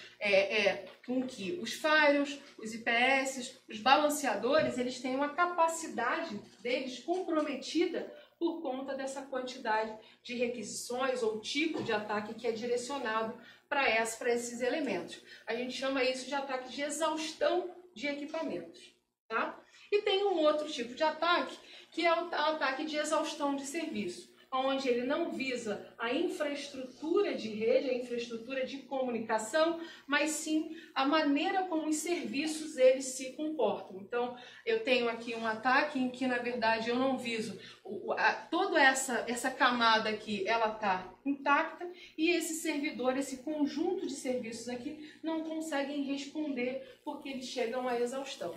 com que os firewalls, os IPS, os balanceadores, eles tenham a capacidade deles comprometida por conta dessa quantidade de requisições ou tipo de ataque que é direcionado para esses elementos. A gente chama isso de ataque de exaustão de equipamentos. Tá? E tem um outro tipo de ataque, que é o ataque de exaustão de serviço, onde ele não visa a infraestrutura de rede, a infraestrutura de comunicação, mas sim a maneira como os serviços eles se comportam. Então, eu tenho aqui um ataque em que, na verdade, eu não viso toda essa camada aqui, ela está intacta, e esse servidor, esse conjunto de serviços aqui, não conseguem responder porque eles chegam à exaustão.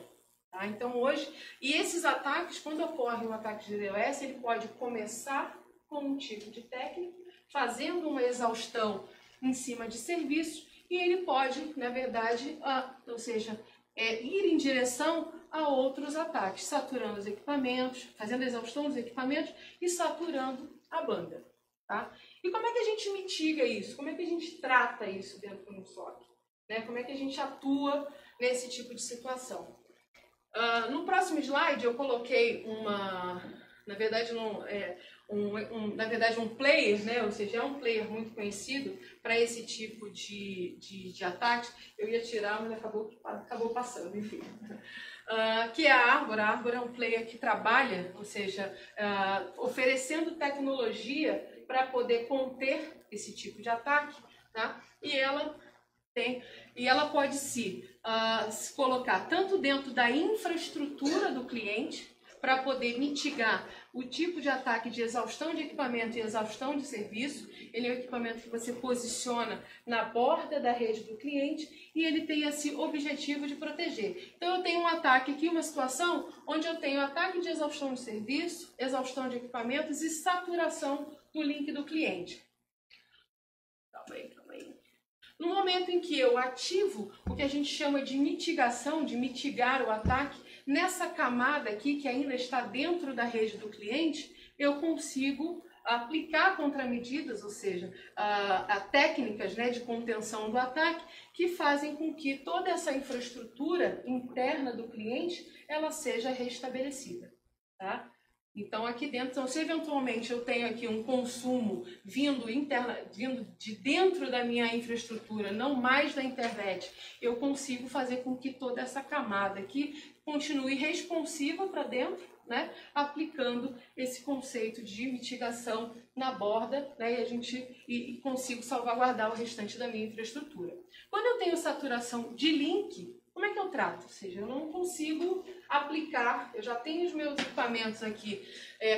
Tá? Então, hoje, e esses ataques, quando ocorre um ataque de DDoS, ele pode começar com um tipo de técnica, fazendo uma exaustão em cima de serviços, e ele pode, na verdade, ir em direção a outros ataques, saturando os equipamentos, fazendo exaustão dos equipamentos e saturando a banda. Tá? E como é que a gente mitiga isso? Como é que a gente trata isso dentro do SOC? Né? Como é que a gente atua nesse tipo de situação? No próximo slide eu coloquei um player, né? Ou seja, é um player muito conhecido para esse tipo de ataques. Eu ia tirar, mas acabou passando, enfim. Que é a Arbor. A Arbor é um player que trabalha, ou seja, oferecendo tecnologia para poder conter esse tipo de ataque, tá? E ela pode se colocar tanto dentro da infraestrutura do cliente, para poder mitigar o tipo de ataque de exaustão de equipamento e exaustão de serviço. Ele é um equipamento que você posiciona na borda da rede do cliente e ele tem esse objetivo de proteger. Então eu tenho um ataque aqui, uma situação onde eu tenho ataque de exaustão de serviço, exaustão de equipamentos e saturação do link do cliente. Calma aí. No momento em que eu ativo o que a gente chama de mitigação, de mitigar o ataque, nessa camada aqui que ainda está dentro da rede do cliente, eu consigo aplicar contramedidas, ou seja, técnicas, né, de contenção do ataque, que fazem com que toda essa infraestrutura interna do cliente ela seja restabelecida. Tá? Então, aqui dentro, então, se eventualmente eu tenho aqui um consumo vindo de dentro da minha infraestrutura, não mais da internet, eu consigo fazer com que toda essa camada aqui continue responsiva para dentro, né, aplicando esse conceito de mitigação na borda, né, e consigo salvaguardar o restante da minha infraestrutura. Quando eu tenho saturação de link, como é que eu trato? Ou seja, eu não consigo aplicar, eu já tenho os meus equipamentos aqui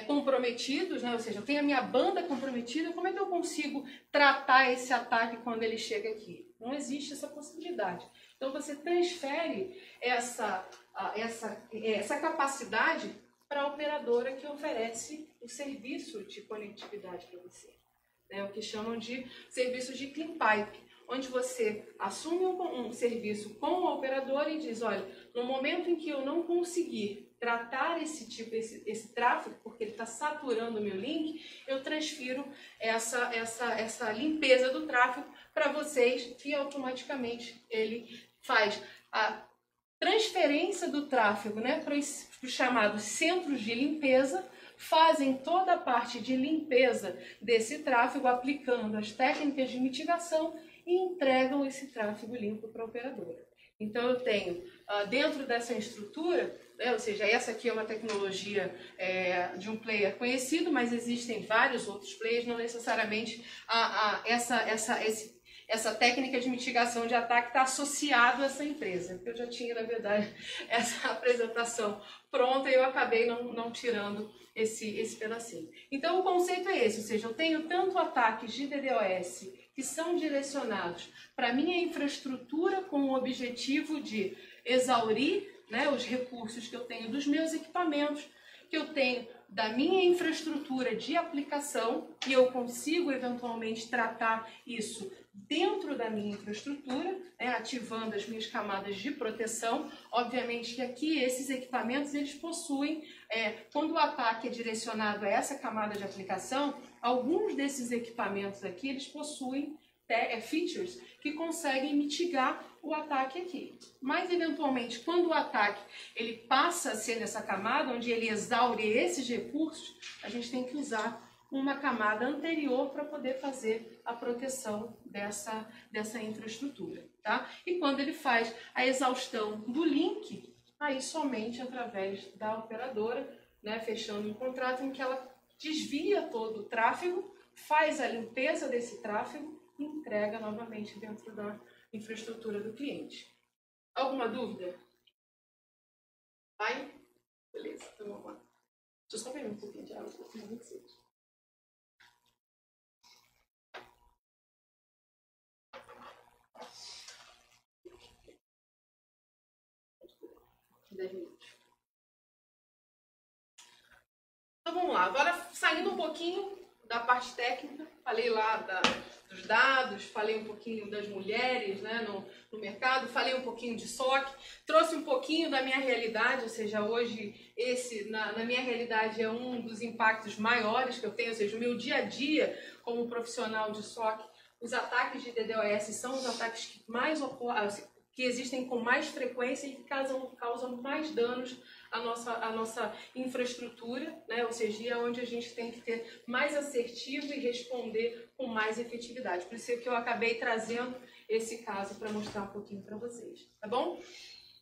comprometidos, né? Ou seja, eu tenho a minha banda comprometida, como é que eu consigo tratar esse ataque quando ele chega aqui? Não existe essa possibilidade. Então você transfere essa capacidade para a operadora que oferece o serviço de conectividade para você. né, o que chamam de serviço de clean pipe, onde você assume um serviço com o operador e diz, olha, no momento em que eu não conseguir tratar esse tráfego, porque ele está saturando o meu link, eu transfiro essa limpeza do tráfego para vocês e automaticamente ele faz a transferência do tráfego, né, para os chamados centros de limpeza, fazem toda a parte de limpeza desse tráfego aplicando as técnicas de mitigação e entregam esse tráfego limpo para a operadora. Então eu tenho dentro dessa estrutura, né, ou seja, essa aqui é uma tecnologia de um player conhecido, mas existem vários outros players, não necessariamente essa técnica de mitigação de ataque está associado a essa empresa. Eu já tinha, na verdade, essa apresentação pronta e eu acabei não tirando esse pedacinho. Então o conceito é esse, ou seja, eu tenho tanto ataques de DDoS que são direcionados para a minha infraestrutura com o objetivo de exaurir, né, os recursos que eu tenho dos meus equipamentos, que eu tenho da minha infraestrutura de aplicação, e eu consigo eventualmente tratar isso dentro da minha infraestrutura, né, ativando as minhas camadas de proteção. Obviamente que aqui esses equipamentos eles possuem, quando o ataque é direcionado a essa camada de aplicação, alguns desses equipamentos aqui eles possuem features que conseguem mitigar o ataque aqui. Mas, eventualmente, quando o ataque ele passa a ser nessa camada, onde ele exaure esses recursos, a gente tem que usar uma camada anterior para poder fazer a proteção dessa infraestrutura. Tá? E quando ele faz a exaustão do link, aí somente através da operadora, né, fechando um contrato em que ela desvia todo o tráfego, faz a limpeza desse tráfego e entrega novamente dentro da infraestrutura do cliente. Alguma dúvida? Vai? Beleza, então vamos lá. Deixa eu só pegar um pouquinho de água, porque eu não sei. Então vamos lá, agora saindo um pouquinho da parte técnica, falei lá dos dados, falei um pouquinho das mulheres, né, no mercado, falei um pouquinho de SOC, trouxe um pouquinho da minha realidade, ou seja, hoje esse, na minha realidade, é um dos impactos maiores que eu tenho, ou seja, o meu dia a dia como profissional de SOC, os ataques de DDoS são os ataques que mais que existem com mais frequência e que causam mais danos à nossa infraestrutura, né? Ou seja, é onde a gente tem que ter mais assertivo e responder com mais efetividade. Por isso é que eu acabei trazendo esse caso para mostrar um pouquinho para vocês, tá bom?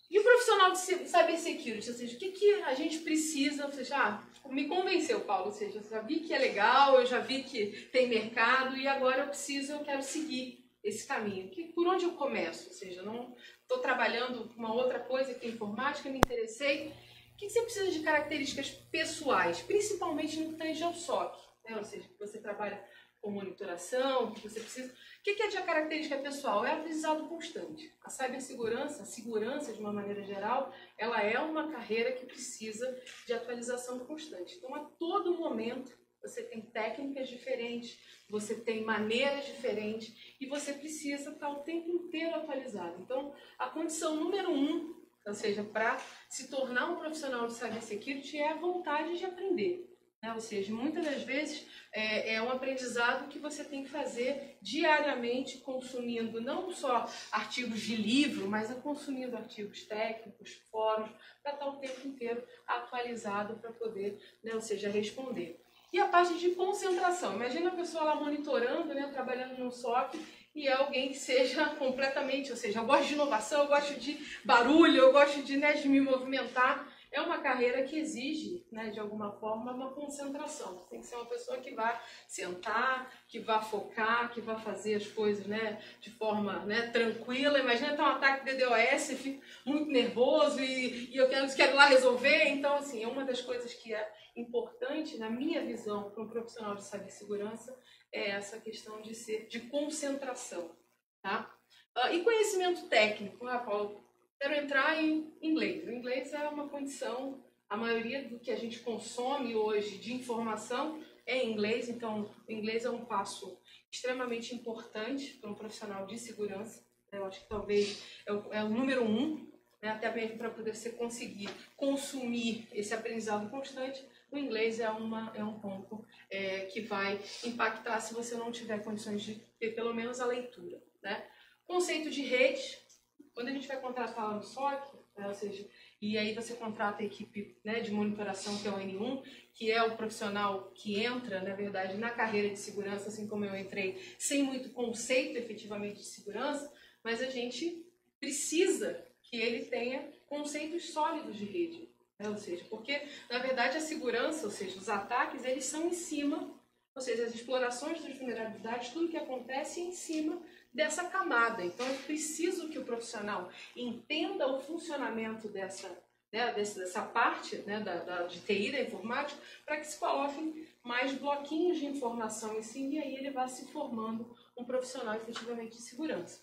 E o profissional de cybersecurity, ou seja, o que a gente precisa, ou seja, me convenceu, Paulo, ou seja, eu já vi que é legal, eu já vi que tem mercado e agora eu quero seguir esse caminho. Por onde eu começo? Ou seja, não estou trabalhando uma outra coisa que é informática, me interessei. O que você precisa de características pessoais, principalmente no que tange ao SOC, né? Ou seja, que você trabalha com monitoração, que você precisa... O que é de característica pessoal? É aprendizado constante. A cibersegurança, a segurança de uma maneira geral, ela é uma carreira que precisa de atualização constante. Então, a todo momento, você tem técnicas diferentes, você tem maneiras diferentes e você precisa estar o tempo inteiro atualizado. Então, a condição número 1, ou seja, para se tornar um profissional de cybersecurity é a vontade de aprender. Ou seja, muitas das vezes é um aprendizado que você tem que fazer diariamente, consumindo não só artigos de livro, mas consumindo artigos técnicos, fóruns, para estar o tempo inteiro atualizado para poder, ou seja, responder. E a parte de concentração. Imagina a pessoa lá monitorando, trabalhando no SOC, e é alguém que seja completamente, ou seja, eu gosto de inovação, eu gosto de barulho, eu gosto de me movimentar. É uma carreira que exige, de alguma forma, uma concentração. Você tem que ser uma pessoa que vá sentar, que vá focar, que vá fazer as coisas de forma tranquila. Imagina ter um ataque de DDoS, eu fico muito nervoso e eu quero ir lá resolver. Então, assim, é uma das coisas que é importante, na minha visão, para um profissional de cibersegurança, é essa questão de concentração. Tá? E conhecimento técnico, Paulo? Quero entrar em inglês. O inglês é uma condição, a maioria do que a gente consome hoje de informação é em inglês, então o inglês é um passo extremamente importante para um profissional de segurança. Eu acho que talvez é o número 1, né, até mesmo para poder você conseguir consumir esse aprendizado constante. O inglês é um ponto que vai impactar se você não tiver condições de ter pelo menos a leitura, né? Conceito de rede, quando a gente vai contratar lá no SOC, né, ou seja, e aí você contrata a equipe, né, de monitoração, que é o N1, que é o profissional que entra, na verdade, na carreira de segurança, assim como eu entrei, sem muito conceito efetivamente de segurança, mas a gente precisa que ele tenha conceitos sólidos de rede. Ou seja, porque, na verdade, a segurança, ou seja, os ataques, eles são em cima, ou seja, as explorações das vulnerabilidades, tudo que acontece é em cima dessa camada. Então, é preciso que o profissional entenda o funcionamento dessa parte, né, de TI, da informática, para que se coloquem mais bloquinhos de informação em cima, e aí ele vai se formando um profissional efetivamente de segurança.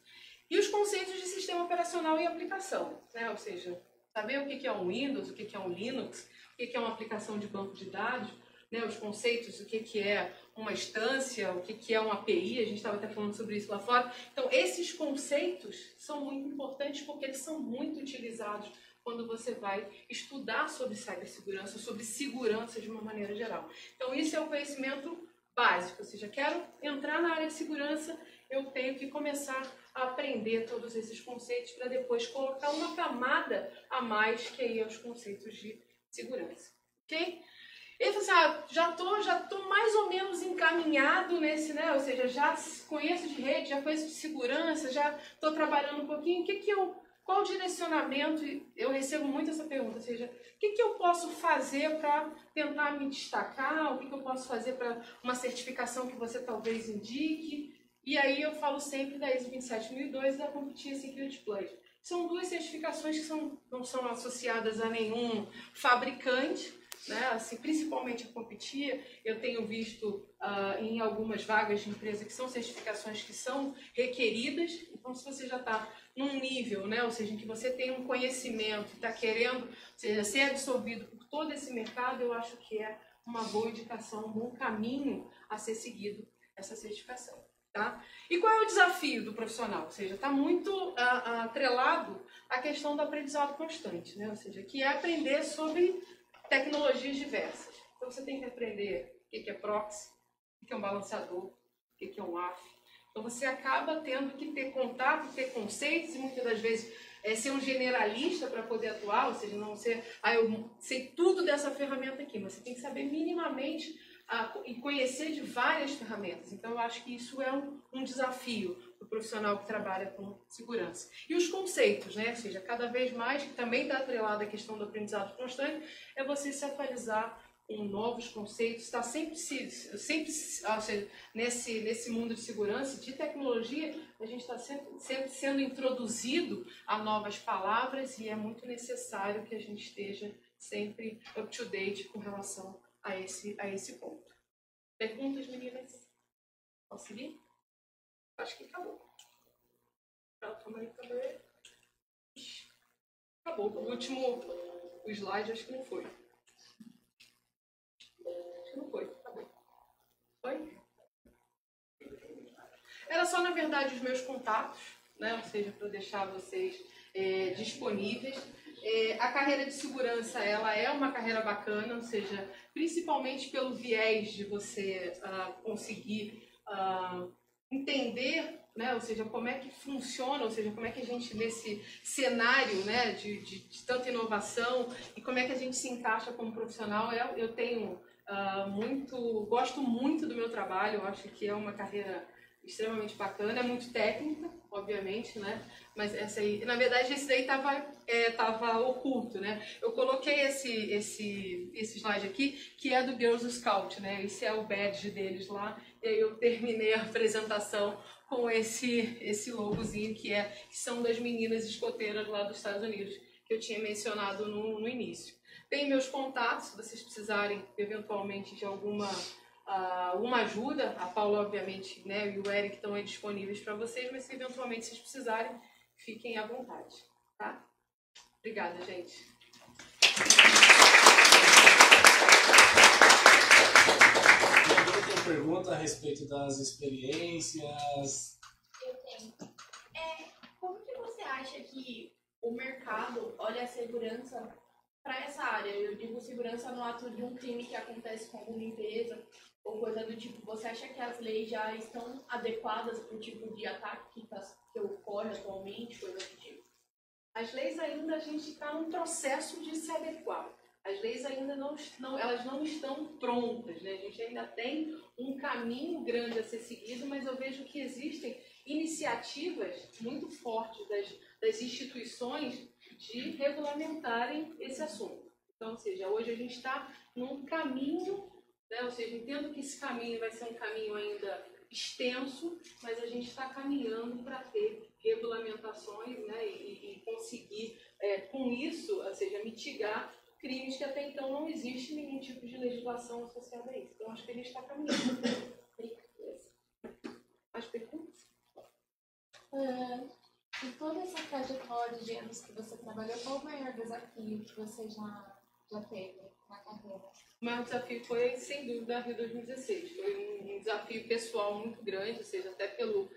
E os conceitos de sistema operacional e aplicação, né, ou seja, saber o que é um Windows, o que é um Linux, o que é uma aplicação de banco de dados, né, os conceitos, o que é uma instância, o que é uma API, a gente estava até falando sobre isso lá fora. Então, esses conceitos são muito importantes porque eles são muito utilizados quando você vai estudar sobre cibersegurança, sobre segurança de uma maneira geral. Então, isso é o conhecimento básico, ou seja, quero entrar na área de segurança, eu tenho que começar a aprender todos esses conceitos para depois colocar uma camada a mais, que aí é os conceitos de segurança. Ok? Ele falou assim, já tô mais ou menos encaminhado nesse, né? Ou seja, já conheço de rede, já conheço de segurança, já estou trabalhando um pouquinho. Qual direcionamento? Eu recebo muito essa pergunta, ou seja, o que eu posso fazer para tentar me destacar? O que eu posso fazer para uma certificação que você talvez indique? E aí eu falo sempre da ISO 27002 e da CompTIA Security Plus. São duas certificações que não são associadas a nenhum fabricante, né? Assim, principalmente a CompTIA, eu tenho visto em algumas vagas de empresa que são certificações que são requeridas. Então, se você já está num nível, né, ou seja, em que você tem um conhecimento, está querendo, ou seja, ser absorvido por todo esse mercado, eu acho que é uma boa indicação, um bom caminho a ser seguido essa certificação. Tá? E qual é o desafio do profissional? Ou seja, está muito atrelado à questão do aprendizado constante, né? Ou seja, que é aprender sobre tecnologias diversas. Então, você tem que aprender o que é proxy, o que é um balanceador, o que é um AF. Então, você acaba tendo que ter contato, ter conceitos, e muitas das vezes ser um generalista para poder atuar, ou seja, não ser, eu sei tudo dessa ferramenta aqui, mas você tem que saber minimamente e conhecer de várias ferramentas. Então, eu acho que isso é um desafio para o profissional que trabalha com segurança. E os conceitos, né? Ou seja, cada vez mais, que também está atrelado à questão do aprendizado constante, é você se atualizar com novos conceitos, está sempre ou seja, nesse mundo de segurança, de tecnologia, a gente está sempre sendo introduzido a novas palavras e é muito necessário que a gente esteja sempre up to date com relação a esse ponto. Perguntas, meninas? Posso seguir? Acho que acabou. Acabou. O último slide acho que não foi. Acho que não foi. Acabou. Foi? Era só, na verdade, os meus contatos, né? Ou seja, para deixar vocês disponíveis. A carreira de segurança, ela é uma carreira bacana, ou seja, principalmente pelo viés de você conseguir entender, né, ou seja, como é que funciona, ou seja, como é que a gente, nesse cenário, né, de tanta inovação, e como é que a gente se encaixa como profissional. Eu tenho gosto muito do meu trabalho, eu acho que é uma carreira extremamente bacana, é muito técnica, obviamente, né? Mas essa aí, na verdade, esse daí tava oculto, né? Eu coloquei esse slide aqui, que é do Girls Scout, né? Esse é o badge deles lá, e aí eu terminei a apresentação com esse logozinho que são das meninas escoteiras lá dos Estados Unidos, que eu tinha mencionado no início. Tem meus contatos, se vocês precisarem, eventualmente, de alguma ajuda. A Paula, obviamente, né, e o Eric estão aí disponíveis para vocês, mas se eventualmente vocês precisarem, fiquem à vontade, tá? Obrigada, gente. respeito das experiências. Eu tenho. Como que você acha que o mercado olha a segurança para essa área? Eu digo segurança no ato de um crime que acontece com alguma empresa ou coisa do tipo. Você acha que as leis já estão adequadas para o tipo de ataque que ocorre atualmente, coisa do tipo? As leis ainda, a gente está num processo de se adequar. As leis ainda elas não estão prontas, né? A gente ainda tem um caminho grande a ser seguido, mas eu vejo que existem iniciativas muito fortes das instituições de regulamentarem esse assunto. Então, ou seja, hoje a gente está num caminho, né? Ou seja, entendo que esse caminho vai ser um caminho ainda extenso, mas a gente está caminhando para ter regulamentações, né? E conseguir, com isso, ou seja, mitigar crimes que até então não existe nenhum tipo de legislação associada a isso. Então, acho que a gente está caminhando. Mais perguntas? Em toda essa trajetória de anos que você trabalhou, qual o maior desafio que você já teve na carreira? O maior desafio foi, sem dúvida, a Rio 2016. Foi um desafio pessoal muito grande, ou seja, até pelo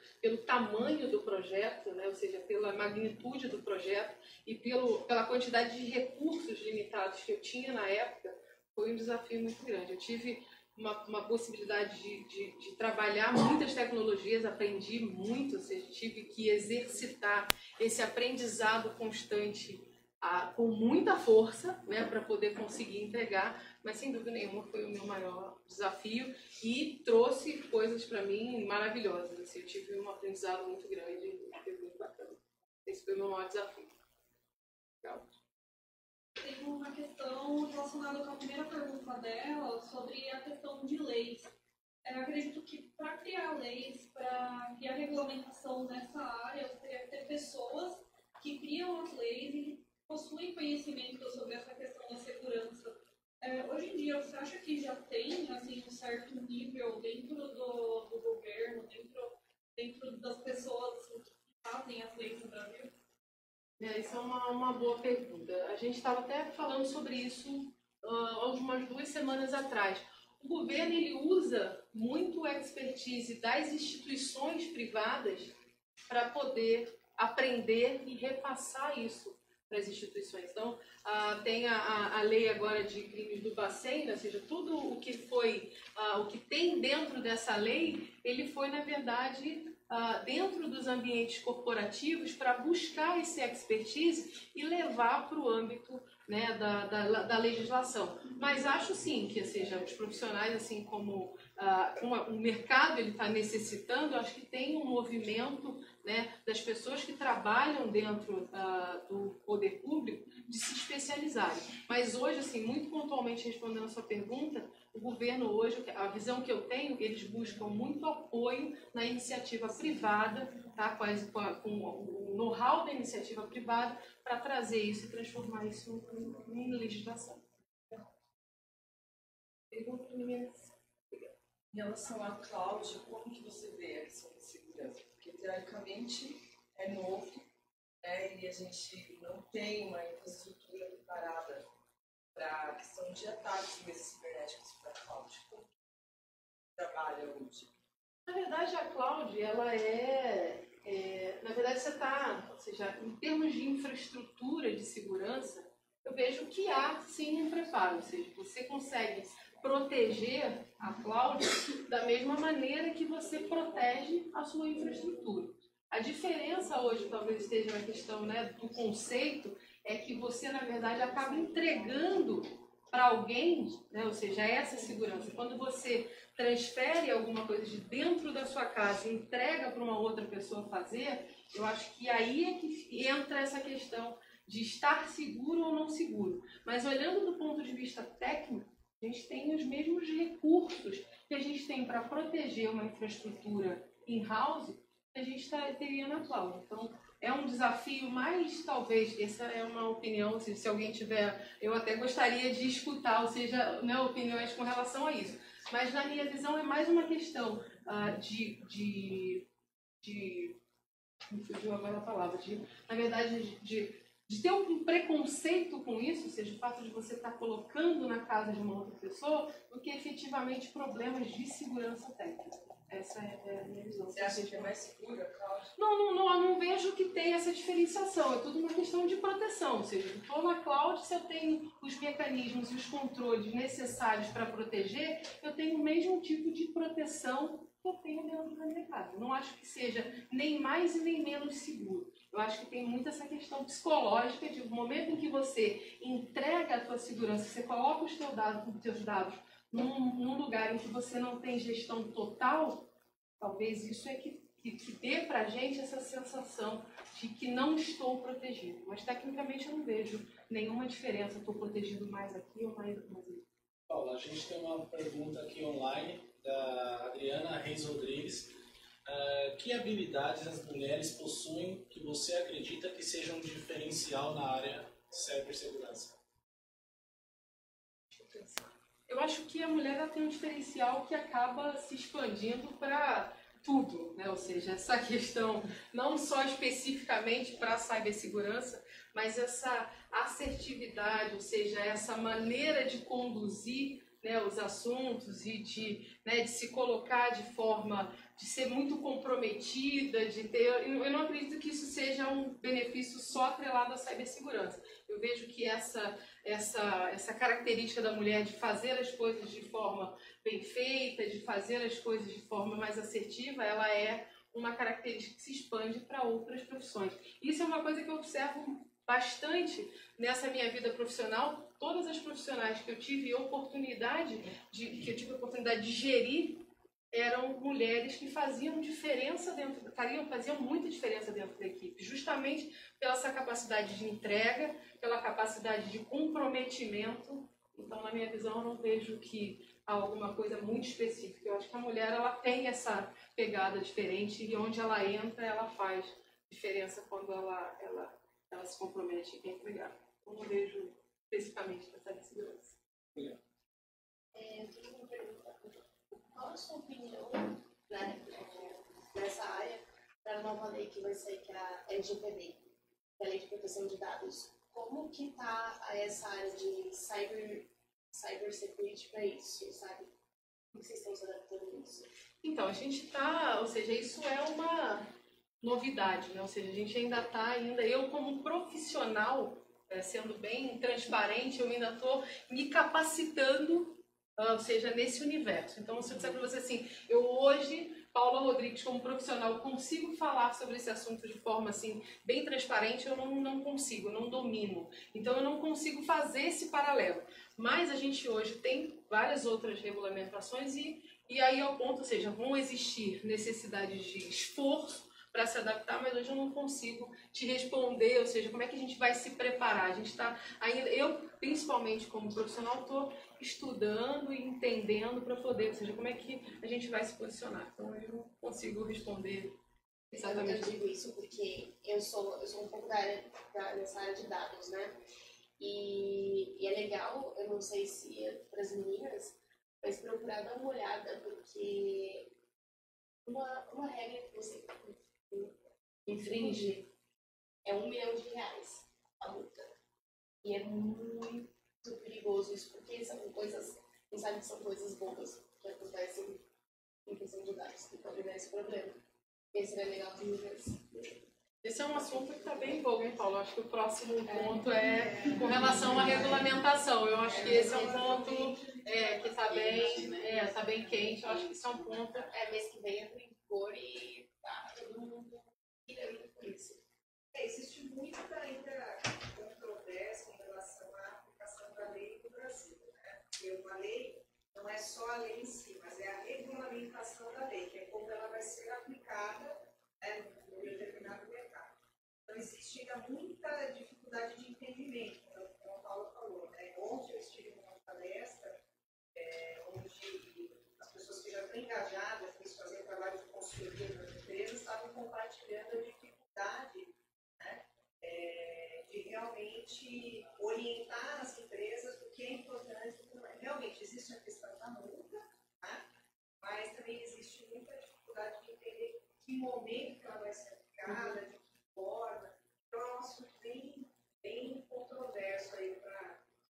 tamanho do projeto, né? Ou seja, pela magnitude do projeto e pela quantidade de recursos limitados que eu tinha na época, foi um desafio muito grande. Eu tive uma possibilidade de trabalhar muitas tecnologias, aprendi muito, ou seja, tive que exercitar esse aprendizado constante com muita força, né, para poder conseguir entregar, mas sem dúvida nenhuma foi o meu maior desafio e trouxe coisas para mim maravilhosas. Assim, eu tive um aprendizado muito grande e foi muito bacana. Esse foi o meu maior desafio. Legal. Tem uma questão relacionada com a primeira pergunta dela sobre a questão de leis. Eu acredito que para criar leis, para criar regulamentação nessa área, você teria que ter pessoas que criam as leis e possuem conhecimento sobre essa questão da segurança. Hoje em dia, você acha que já tem assim, um certo nível dentro do governo, dentro das pessoas assim, que fazem as leis no Brasil? Isso é uma boa pergunta. A gente estava até falando sobre isso há umas 2 semanas atrás. O governo ele usa muito a expertise das instituições privadas para poder aprender e repassar isso para as instituições. Então, tem a lei agora de crimes do Bacen, ou seja, tudo o que foi, o que tem dentro dessa lei, ele foi, na verdade, dentro dos ambientes corporativos para buscar esse expertise e levar para o âmbito, né, da legislação. Mas acho sim que, ou seja, os profissionais, assim como o mercado ele está necessitando, acho que tem um movimento, né, das pessoas que trabalham dentro do poder público de se especializarem. Mas hoje, assim, muito pontualmente respondendo a sua pergunta, o governo hoje, a visão que eu tenho, eles buscam muito apoio na iniciativa privada, tá? com o know-how da iniciativa privada, para trazer isso e transformar isso em legislação. Pergunta, meninas? Em relação à cloud, como que você vê a questão de segurança? Porque, teoricamente, é novo, né, e a gente não tem uma infraestrutura preparada para a questão de ataques mesmo cibernéticos para a cloud. Como que trabalha hoje? Na verdade, a cloud, ela na verdade, você está, ou seja, em termos de infraestrutura de segurança, eu vejo que há, sim, um preparo, ou seja, você consegue proteger a cloud da mesma maneira que você protege a sua infraestrutura. A diferença hoje, talvez esteja na questão, né, do conceito, é que você, na verdade, acaba entregando para alguém, né, ou seja, essa segurança. Quando você transfere alguma coisa de dentro da sua casa e entrega para uma outra pessoa fazer, eu acho que aí é que entra essa questão de estar seguro ou não seguro. Mas olhando do ponto de vista técnico, a gente tem os mesmos recursos que a gente tem para proteger uma infraestrutura in-house que a gente teria na cloud. Então, é um desafio, mas talvez, essa é uma opinião, se alguém tiver, eu até gostaria de escutar, ou seja, né, opiniões com relação a isso. Mas, na minha visão, é mais uma questão me fugiu agora a palavra, na verdade, de ter um preconceito com isso, ou seja, o fato de você estar colocando na casa de uma outra pessoa, do que efetivamente problemas de segurança técnica. Essa é a minha visão. Você acha que é mais segura, Cláudia? Não vejo que tem essa diferenciação. É tudo uma questão de proteção. Ou seja, estou na cloud, se eu tenho os mecanismos e os controles necessários para proteger, eu tenho o mesmo tipo de proteção que eu tenho dentro da minha casa. Não acho que seja nem mais e nem menos seguro. Eu acho que tem muito essa questão psicológica de momento em que você entrega a tua segurança, você coloca os teus dados num lugar em que você não tem gestão total, talvez isso é que dê pra gente essa sensação de que não estou protegido. Mas tecnicamente eu não vejo nenhuma diferença, estou protegido mais aqui ou mais ali. Paula, a gente tem uma pergunta aqui online da Adriana Reis Rodrigues. Que habilidades as mulheres possuem que você acredita que sejam um diferencial na área de cibersegurança? Eu acho que a mulher ela tem um diferencial que acaba se expandindo para tudo, né? Ou seja, essa questão não só especificamente para a cibersegurança, mas essa assertividade, ou seja, essa maneira de conduzir, né, os assuntos e de se colocar de forma de ser muito comprometida, de ter. Eu não acredito que isso seja um benefício só atrelado à cibersegurança. Eu vejo que essa característica da mulher de fazer as coisas de forma bem feita, de fazer as coisas de forma mais assertiva, ela é uma característica que se expande para outras profissões. Isso é uma coisa que eu observo bastante nessa minha vida profissional. Todas as profissionais que eu tive oportunidade de gerir eram mulheres que faziam diferença faziam muita diferença dentro da equipe, justamente pela essa capacidade de entrega, pela capacidade de comprometimento. Então, na minha visão, eu não vejo que há alguma coisa muito específica. Eu acho que a mulher ela tem essa pegada diferente e onde ela entra, ela faz diferença quando ela se compromete em entregar. Eu não vejo especificamente essa segurança. Eu tenho uma pergunta. Qual a sua opinião, né, nessa área da nova lei que vai sair, que é a LGPD, que é a Lei de Proteção de Dados? Como que está essa área de cybersecurity para isso, sabe? Como vocês estão se adaptando a isso? Então, a gente está, ou seja, isso é uma novidade, né? Ou seja, a gente ainda está, eu como profissional, sendo bem transparente, eu ainda estou me capacitando, ou seja, nesse universo. Então, se eu disser para você assim, eu hoje, Paula Rodrigues, como profissional, consigo falar sobre esse assunto de forma assim, bem transparente, eu não consigo, eu não domino. Então, eu não consigo fazer esse paralelo. Mas a gente hoje tem várias outras regulamentações e aí ao ponto, ou seja, vão existir necessidades de esforço para se adaptar, mas hoje eu não consigo te responder, ou seja, como é que a gente vai se preparar? A gente está ainda, eu principalmente como profissional, estou estudando e entendendo para poder, ou seja, como é que a gente vai se posicionar. Então eu não consigo responder exatamente. Eu digo isso porque eu sou um pouco nessa área de dados, né? E é legal, eu não sei se é para as meninas, mas procurar dar uma olhada, porque uma regra que você infringe é R$1 milhão a multa. E é muito perigoso isso, porque são coisas, quem sabe que são coisas bobas que acontecem em questão de dados, que podem dar esse problema. Esse seria legal de ver. Esse é um assunto que está bem em voga, hein, Paulo? Acho que o próximo ponto é com relação à regulamentação. Eu acho que esse é um ponto que está bem quente. Eu acho que isso é um ponto. Mês que vem é em vigor e tá todo mundo querendo com isso. Existe muita ainda controvérsia em relação à aplicação da lei no Brasil, né? Porque uma lei não é só a lei em si, mas é a regulamentação da lei, que é como ela vai ser aplicada, né, no determinado mercado. Então, existe ainda muita dificuldade de entendimento, como a Paula falou, né? Ontem eu estive numa palestra onde as pessoas que já estão engajadas, que faziam trabalho de consultoria nas empresas, estavam compartilhando a dificuldade, né, de realmente orientar as empresas do que é importante e não é. Realmente, existe a questão da multa, né? Mas também existe muita dificuldade de entender que momento que ela vai ser aplicada, de que forma. Então, é um assunto bem controverso aí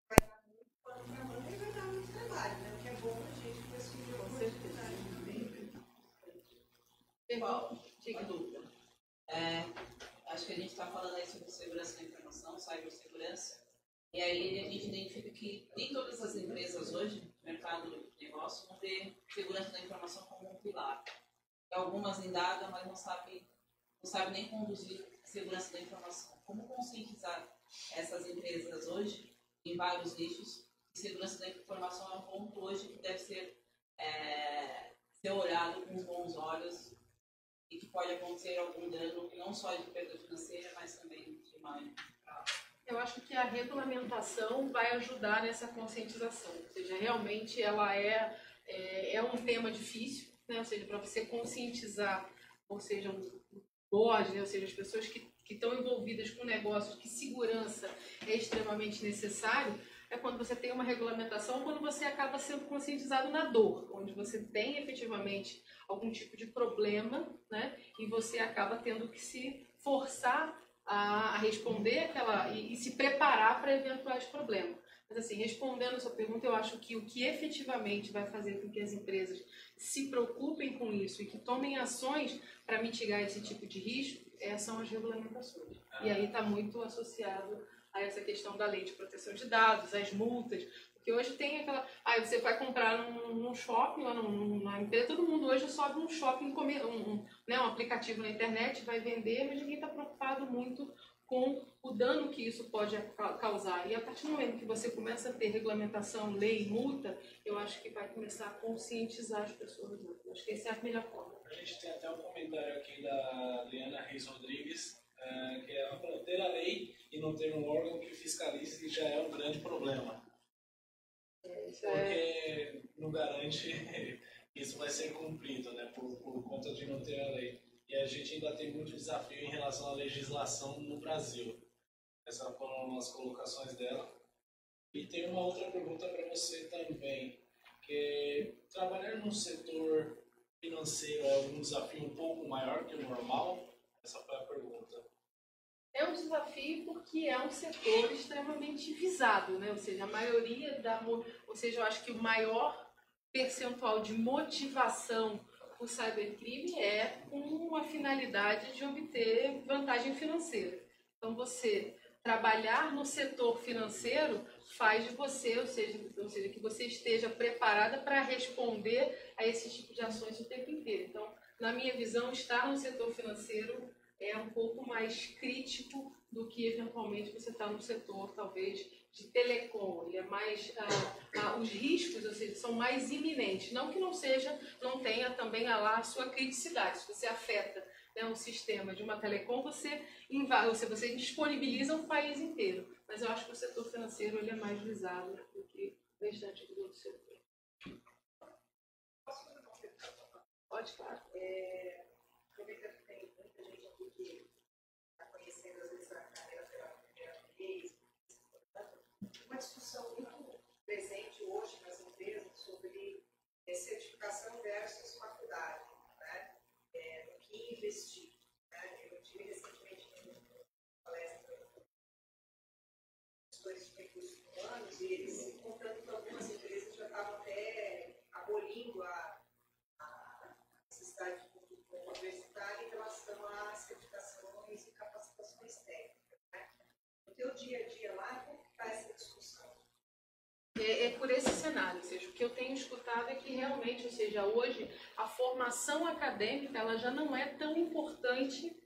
vai dar muito pano para manga e vai dar muito trabalho, né? O que é bom a gente conseguir oportunidade também. E a gente identifica que nem todas as empresas hoje, no mercado de negócio, vão ter segurança da informação como um pilar. Algumas indagam, mas não sabem nem conduzir a segurança da informação. Como conscientizar essas empresas hoje, em vários nichos, que segurança da informação é um ponto hoje que deve ser olhado com os bons olhos e que pode acontecer algum dano, não só de perda financeira, mas também de imagem. Eu acho que a regulamentação vai ajudar nessa conscientização. Ou seja, realmente ela é um tema difícil, né? Ou seja, para você conscientizar, ou seja, o board, né? Ou seja, as pessoas que estão envolvidas com negócios, que segurança é extremamente necessário, é quando você tem uma regulamentação, quando você acaba sendo conscientizado na dor, onde você tem efetivamente algum tipo de problema, né? E você acaba tendo que se forçar a responder e se preparar para eventuais problemas. Mas assim, respondendo a sua pergunta, eu acho que o que efetivamente vai fazer com que as empresas se preocupem com isso e que tomem ações para mitigar esse tipo de risco são as regulamentações. E aí está muito associado a essa questão da lei de proteção de dados, as multas, porque hoje tem aquela... você vai comprar num shopping, lá numa empresa, todo mundo hoje sobe um shopping, um aplicativo na internet, vai vender, mas ninguém está preocupado muito com o dano que isso pode causar. E a partir do momento que você começa a ter regulamentação, lei, multa, eu acho que vai começar a conscientizar as pessoas. Eu acho que essa é a melhor forma. A gente tem até um comentário aqui da Liana Reis Rodrigues, que ela falou, ter a lei e não ter um órgão que fiscalize já é um grande problema. Porque não garante que isso vai ser cumprido, né, por conta de não ter a lei. E a gente ainda tem muito desafio em relação à legislação no Brasil. Essas foram as colocações dela. E tem uma outra pergunta para você também, que trabalhar no setor financeiro é um desafio um pouco maior que o normal? Essa foi a pergunta. É um desafio porque é um setor extremamente visado, né? Ou seja, a maioria ou seja, eu acho que o maior percentual de motivação por cybercrime é com a finalidade de obter vantagem financeira. Então, você trabalhar no setor financeiro faz de você, ou seja, que você esteja preparada para responder a esse tipo de ações o tempo inteiro. Então, na minha visão, estar no setor financeiro é um pouco mais crítico do que eventualmente você está no setor, talvez, de telecom. Ele é mais, os riscos, ou seja, são mais iminentes. Não que não tenha também lá a sua criticidade. Se você afeta, né, um sistema de uma telecom, você disponibiliza um país inteiro. Mas eu acho que o setor financeiro ele é mais visado do que o restante do outro setor. Pode, claro. Aproveitando que tem muita gente aqui que está conhecendo, às vezes, a carreira pela primeira vez, uma discussão muito presente hoje nas empresas sobre certificação versus faculdade, né? No que investir. Né? Eu tive recentemente uma palestra de recursos humanos e eles contando que algumas empresas já estavam até abolindo a necessidade de universitária em relação às certificações e capacitações técnicas. Né? No teu dia a dia lá, como está essa discussão? É por esse cenário, ou seja, o que eu tenho escutado é que realmente, ou seja, hoje a formação acadêmica ela já não é tão importante,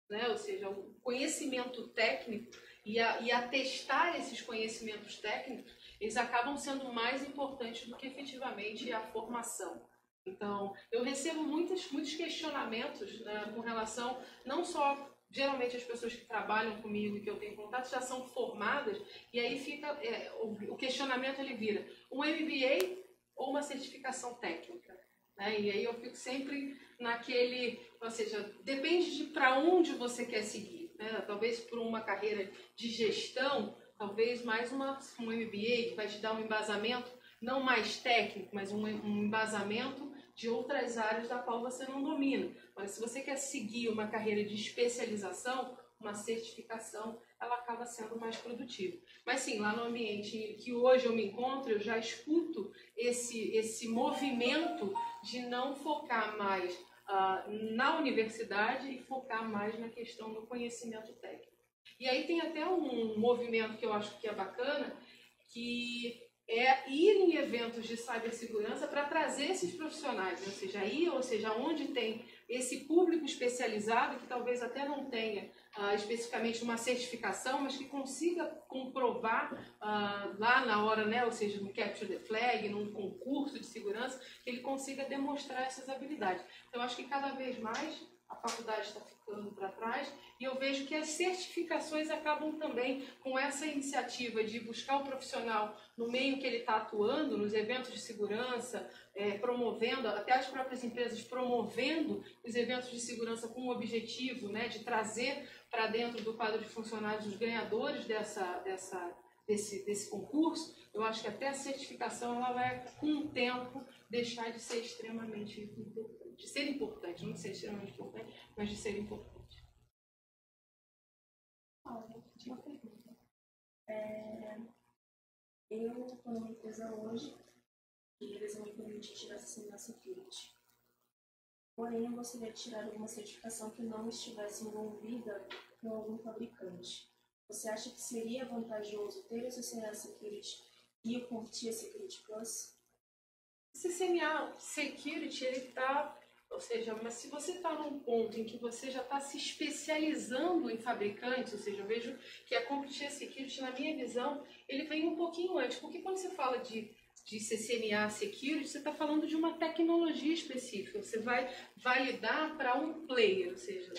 né? Ou seja, o conhecimento técnico e atestar esses conhecimentos técnicos, eles acabam sendo mais importantes do que efetivamente a formação. Então, eu recebo muitos questionamentos, né, com relação, não só, geralmente as pessoas que trabalham comigo e que eu tenho contato já são formadas, e aí fica, o questionamento ele vira um MBA ou uma certificação técnica. Né? E aí eu fico sempre naquele, ou seja, depende de para onde você quer seguir. Né? Talvez por uma carreira de gestão, talvez mais um MBA que vai te dar um embasamento, não mais técnico, mas um embasamento de outras áreas da qual você não domina. Mas se você quer seguir uma carreira de especialização, uma certificação, ela acaba sendo mais produtiva. Mas sim, lá no ambiente que hoje eu me encontro, eu já escuto esse movimento de não focar mais na universidade e focar mais na questão do conhecimento técnico. E aí tem até um movimento que eu acho que é bacana, que é ir em eventos de cibersegurança para trazer esses profissionais, né? Ou seja, onde tem esse público especializado, que talvez até não tenha especificamente uma certificação, mas que consiga comprovar lá na hora, né? Ou seja, no Capture the Flag, num concurso de segurança, que ele consiga demonstrar essas habilidades. Então, acho que cada vez mais a faculdade está ficando para trás, e eu vejo que as certificações acabam também com essa iniciativa de buscar o profissional no meio que ele está atuando, nos eventos de segurança, promovendo, até as próprias empresas promovendo os eventos de segurança com o objetivo, né, de trazer para dentro do quadro de funcionários os ganhadores desse concurso. Eu acho que até a certificação ela vai, com o tempo, deixar de ser extremamente importante. De ser importante, não de ser extremamente importante, mas de ser importante. Uma pergunta. Eu estou numa empresa hoje e eles vão me permitir tirar a security. Porém, eu gostaria de tirar alguma certificação que não estivesse envolvida com algum fabricante. Você acha que seria vantajoso ter o CCNA Security e o CompTIA Security Plus? O CCNA Security, ele está... Ou seja, mas se você está num ponto em que você já está se especializando em fabricantes, ou seja, eu vejo que a CompTIA Security, na minha visão, ele vem um pouquinho antes, porque quando você fala de CCNA Security, você está falando de uma tecnologia específica, você vai validar para um player, ou seja,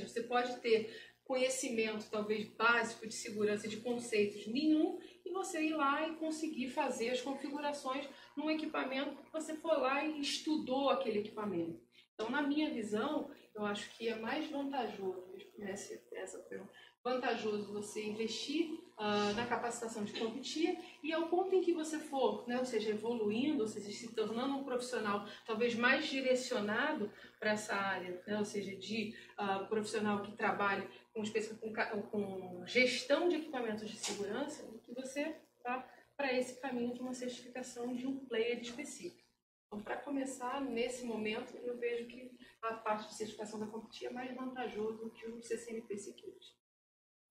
você pode ter conhecimento, talvez, básico de segurança, de conceitos nenhum, e você ir lá e conseguir fazer as configurações num equipamento que você for lá e estudou aquele equipamento. Então, na minha visão, eu acho que é mais vantajoso, vantajoso você investir na capacitação de CompTIA, e ao ponto em que você for, né, ou seja, evoluindo, ou seja, se tornando um profissional talvez mais direcionado para essa área, né, ou seja, de profissional que trabalhe com gestão de equipamentos de segurança, que você vá para esse caminho de uma certificação de um player específico. Então, para começar, nesse momento, eu vejo que a parte de certificação da CompTIA é mais vantajoso do que o CCNP Security.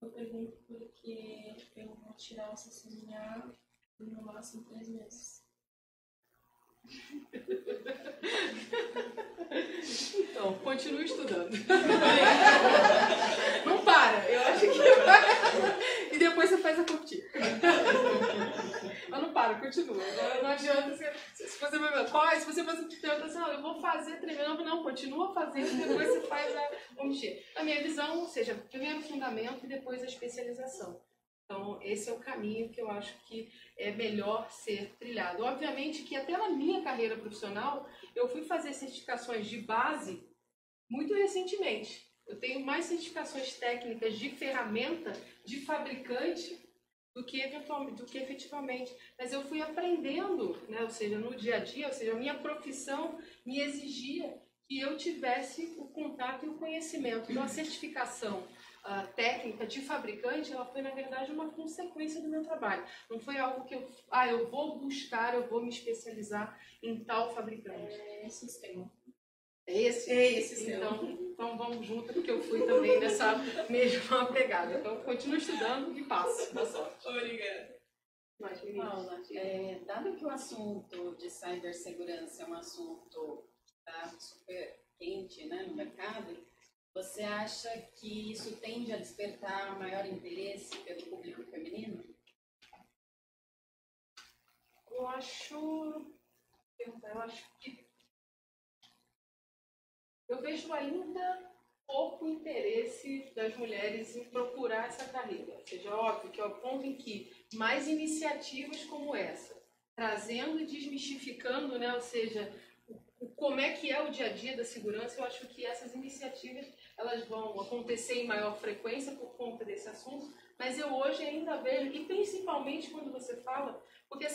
Eu pergunto porque eu vou tirar o CCNA no máximo 3 meses. Então, continue estudando. Não para, eu acho que vai. E depois você faz a CompTIA. Mas não para, continua. Agora não adianta se você vai ver, se você pergunta assim, eu vou fazer treinamento, não, continua fazendo e depois você faz a CompTIA. A minha visão, ou seja, primeiro o fundamento e depois a especialização. Então, esse é o caminho que eu acho que é melhor ser trilhado. Obviamente que até na minha carreira profissional, eu fui fazer certificações de base muito recentemente. Eu tenho mais certificações técnicas de ferramenta, de fabricante, do que efetivamente. Mas eu fui aprendendo, né? Ou seja, no dia a dia, ou seja, a minha profissão me exigia que eu tivesse o contato e o conhecimento. Então, a certificação técnica de fabricante, ela foi, na verdade, uma consequência do meu trabalho. Não foi algo que eu vou buscar, eu vou me especializar em tal fabricante. É esse sistema. É esse. Então vamos junto, porque eu fui também nessa mesma pegada. Então, continuo estudando e passo. Boa sorte. Obrigada. Paula, dado que o assunto de cibersegurança é um assunto que está super quente, né, no mercado, você acha que isso tende a despertar maior interesse pelo público feminino? Eu acho que eu vejo ainda pouco interesse das mulheres em procurar essa carreira. Ou seja, óbvio que é o ponto em que mais iniciativas como essa, trazendo e desmistificando, né, ou seja, como é que é o dia a dia da segurança, eu acho que essas iniciativas elas vão acontecer em maior frequência por conta desse assunto, mas eu hoje ainda vejo, e principalmente quando você fala, porque a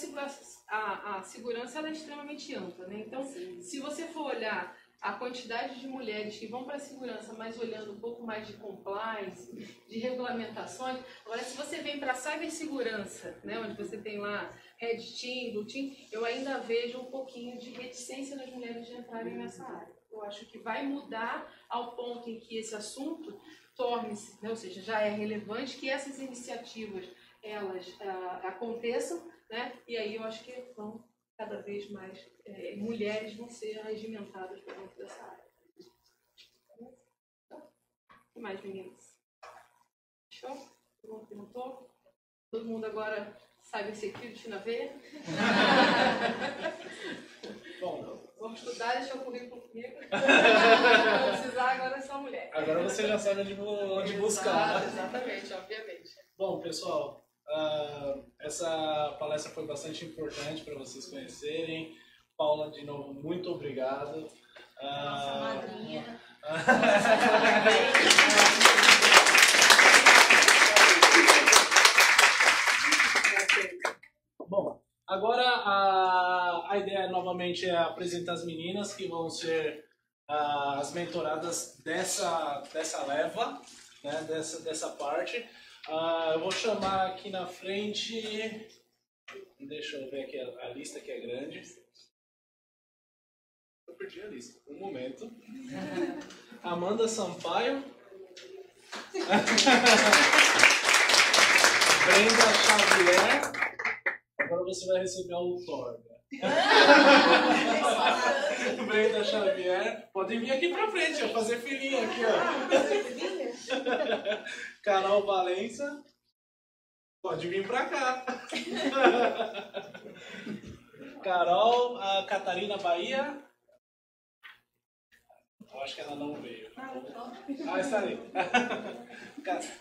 segurança ela é extremamente ampla, né? Então, se você for olhar a quantidade de mulheres que vão para a segurança, mas olhando um pouco mais de compliance, de regulamentações. Agora, se você vem para a cibersegurança, né, onde você tem lá Red Team, Blue Team, eu ainda vejo um pouquinho de reticência das mulheres de entrarem nessa área. Eu acho que vai mudar ao ponto em que esse assunto torne-se, né, ou seja, já é relevante, que essas iniciativas elas aconteçam, né? E aí eu acho que vão cada vez mais mulheres vão ser regimentadas para dentro dessa área. O que mais, meninas? Show? Todo mundo perguntou? Todo mundo agora cyber security na veia? Bom, vamos estudar, deixar o currículo comigo. Vou precisar, agora é só mulher. Agora você já sabe onde buscar. Né? Exatamente, obviamente. Bom, pessoal, essa palestra foi bastante importante para vocês conhecerem. Paula, de novo, muito obrigado. Nossa madrinha. Bom, agora a ideia novamente é apresentar as meninas que vão ser as mentoradas dessa leva, né, dessa parte. Eu vou chamar aqui na frente, deixa eu ver aqui a lista que é grande. Eu perdi a lista, um momento. Amanda Sampaio. Brenda Xavier. Agora você vai receber a outorga. Brenda Xavier. Podem vir aqui pra frente, ó, fazer filinha aqui, ó. Carol Valença. Pode vir pra cá. Carol, a Catarina Bahia. Eu acho que ela não veio. Está ali.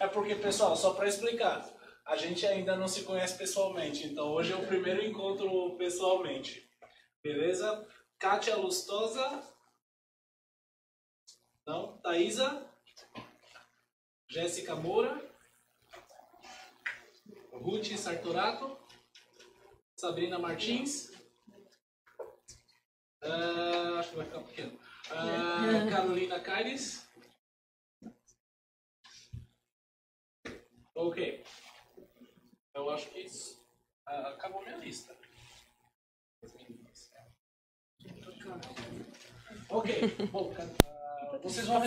É porque, pessoal, só para explicar, a gente ainda não se conhece pessoalmente, então hoje é o primeiro encontro pessoalmente. Beleza? Kátia Lustosa. Não. Thaisa. Jéssica Moura. Ruth Sartorato. Sabrina Martins. Acho que vai ficar pequeno. Carolina Caires. Ok. Eu acho que isso. Acabou minha lista. Ok. Bom, vocês vão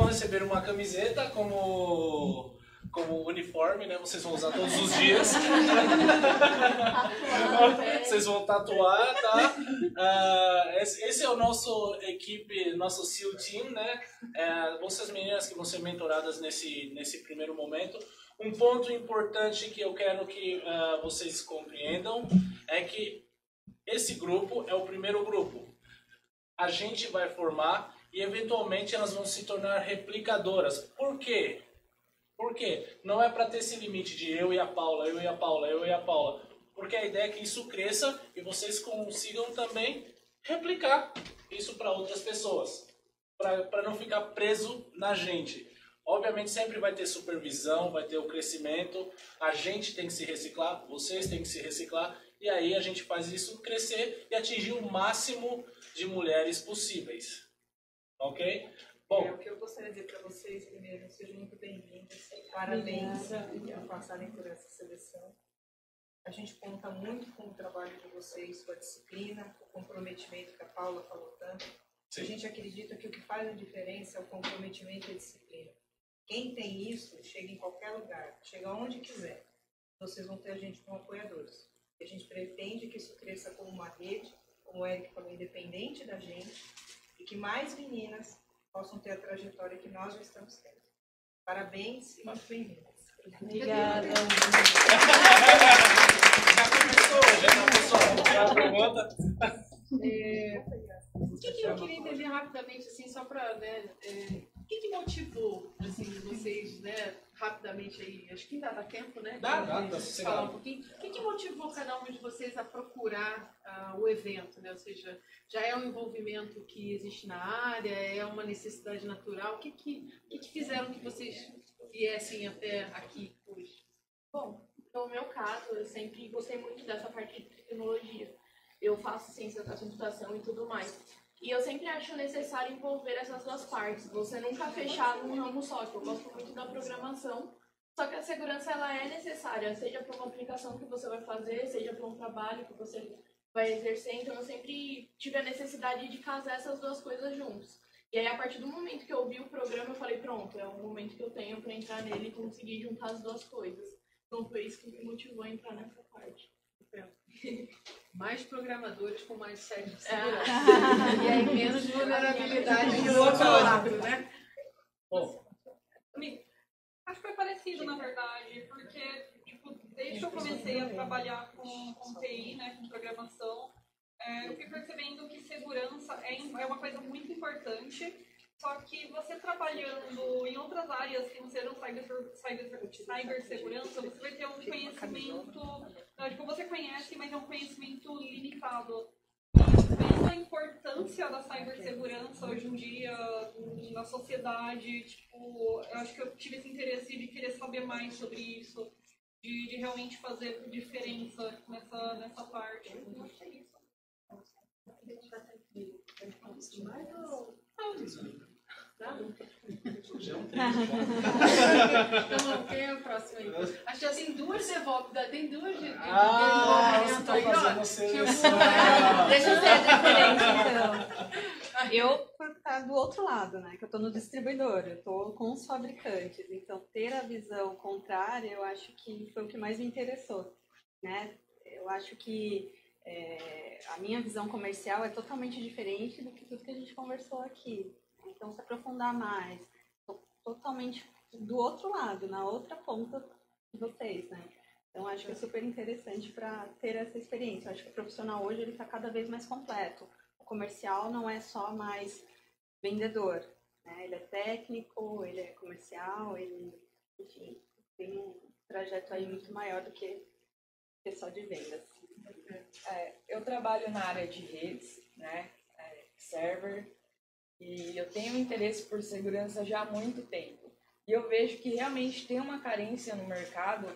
receber uma camiseta como uniforme, né? Vocês vão usar todos os dias. Vocês vão tatuar, tá? Esse é o nosso equipe, nosso SEAL Team, né? Vocês meninas que vão ser mentoradas nesse primeiro momento. Um ponto importante que eu quero que vocês compreendam é que esse grupo é o primeiro grupo. A gente vai formar e eventualmente elas vão se tornar replicadoras. Por quê? Porque não é para ter esse limite de eu e a Paula, eu e a Paula, eu e a Paula. Porque a ideia é que isso cresça e vocês consigam também replicar isso para outras pessoas. Para não ficar preso na gente. Obviamente sempre vai ter supervisão, vai ter o crescimento. A gente tem que se reciclar, vocês têm que se reciclar. E aí a gente faz isso crescer e atingir o máximo de mulheres possíveis. Ok? Bom, O que eu gostaria de dizer para vocês, primeiro, sejam muito bem-vindas. Parabéns por passarem por essa seleção. A gente conta muito com o trabalho de vocês, com a disciplina, o comprometimento que a Paula falou tanto. sim. A gente acredita que o que faz a diferença é o comprometimento e a disciplina. Quem tem isso, chega em qualquer lugar, chega onde quiser. Vocês vão ter a gente como apoiadores. A gente pretende que isso cresça como uma rede, como o Eric falou, independente da gente, e que mais meninas possam ter a trajetória que nós já estamos tendo. Parabéns e muito bem-vindas. Obrigada. Já começou, pessoal? Já pergunta? O que eu queria entender rapidamente, assim, só para, né, o que motivou, assim, vocês, né, rapidamente aí, acho que ainda dá tempo, né? Dá, falar um pouquinho. O que motivou cada um de vocês a procurar o evento, né? Ou seja, já é um envolvimento que existe na área, é uma necessidade natural? O que fizeram que vocês viessem até aqui hoje? Bom, no meu caso, eu sempre gostei muito dessa parte de tecnologia. Eu faço ciência da computação e tudo mais. E eu sempre acho necessário envolver essas duas partes. Você nunca fechar num ramo só, que eu gosto muito da programação. Só que a segurança ela é necessária, seja para uma aplicação que você vai fazer, seja para um trabalho que você vai exercer. Então eu sempre tive a necessidade de casar essas duas coisas juntos. E aí a partir do momento que eu vi o programa, eu falei, pronto, é o momento que eu tenho para entrar nele e conseguir juntar as duas coisas. Então foi isso que me motivou a entrar nessa parte. Mais programadores com mais sede de segurança. E aí menos vulnerabilidade do outro lado, né? Bom, Acho que foi parecido, na verdade, porque tipo, desde que eu comecei a trabalhar com TI, né, com programação, eu fui percebendo que segurança é uma coisa muito importante, só que você trabalhando em outras áreas que não serão cibersegurança, você vai ter um conhecimento, tipo, você conhece, mas é um conhecimento limitado. Vendo a importância da cibersegurança hoje em dia na sociedade, tipo, eu acho que eu tive esse interesse de querer saber mais sobre isso, de realmente fazer diferença nessa parte. Eu acho que é isso. Então, quem é o próximo aí? Acho que já tem duas DevOps, tem duas de você tá fazendo seleção. Deixa eu ser a diferença, então. Eu, por estar do outro lado, né? Que eu tô no distribuidor, eu tô com os fabricantes. Então, ter a visão contrária, eu acho que foi o que mais me interessou, né? Eu acho que a minha visão comercial é totalmente diferente do que tudo que a gente conversou aqui. Então, se aprofundar mais, totalmente do outro lado, na outra ponta de vocês, né? Então, acho que é super interessante para ter essa experiência. Eu acho que o profissional hoje ele está cada vez mais completo. O comercial não é só mais vendedor, né? Ele é técnico, ele é comercial, ele, enfim, tem um trajeto aí muito maior do que só de vendas. Eu trabalho na área de redes, né? Server. E eu tenho interesse por segurança já há muito tempo. E eu vejo que realmente tem uma carência no mercado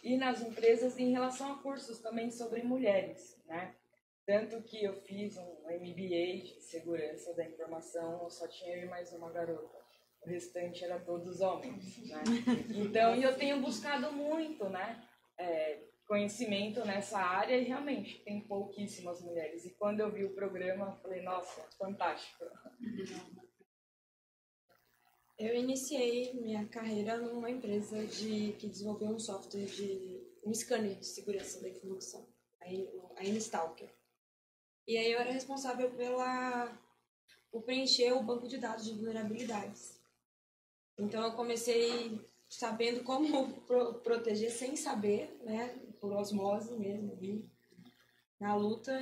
e nas empresas em relação a cursos também sobre mulheres, né? Tanto que eu fiz um MBA de segurança da informação, só tinha eu e mais uma garota. O restante era todos homens, né? Então, eu tenho buscado muito, né? Conhecimento nessa área e realmente tem pouquíssimas mulheres. E quando eu vi o programa, eu falei, nossa, fantástico. Eu iniciei minha carreira numa empresa que desenvolveu um software um scanner de segurança da informação, a N-Stalker. E aí eu era responsável por preencher o banco de dados de vulnerabilidades. Então eu comecei sabendo como proteger sem saber, né, por osmose mesmo, na luta,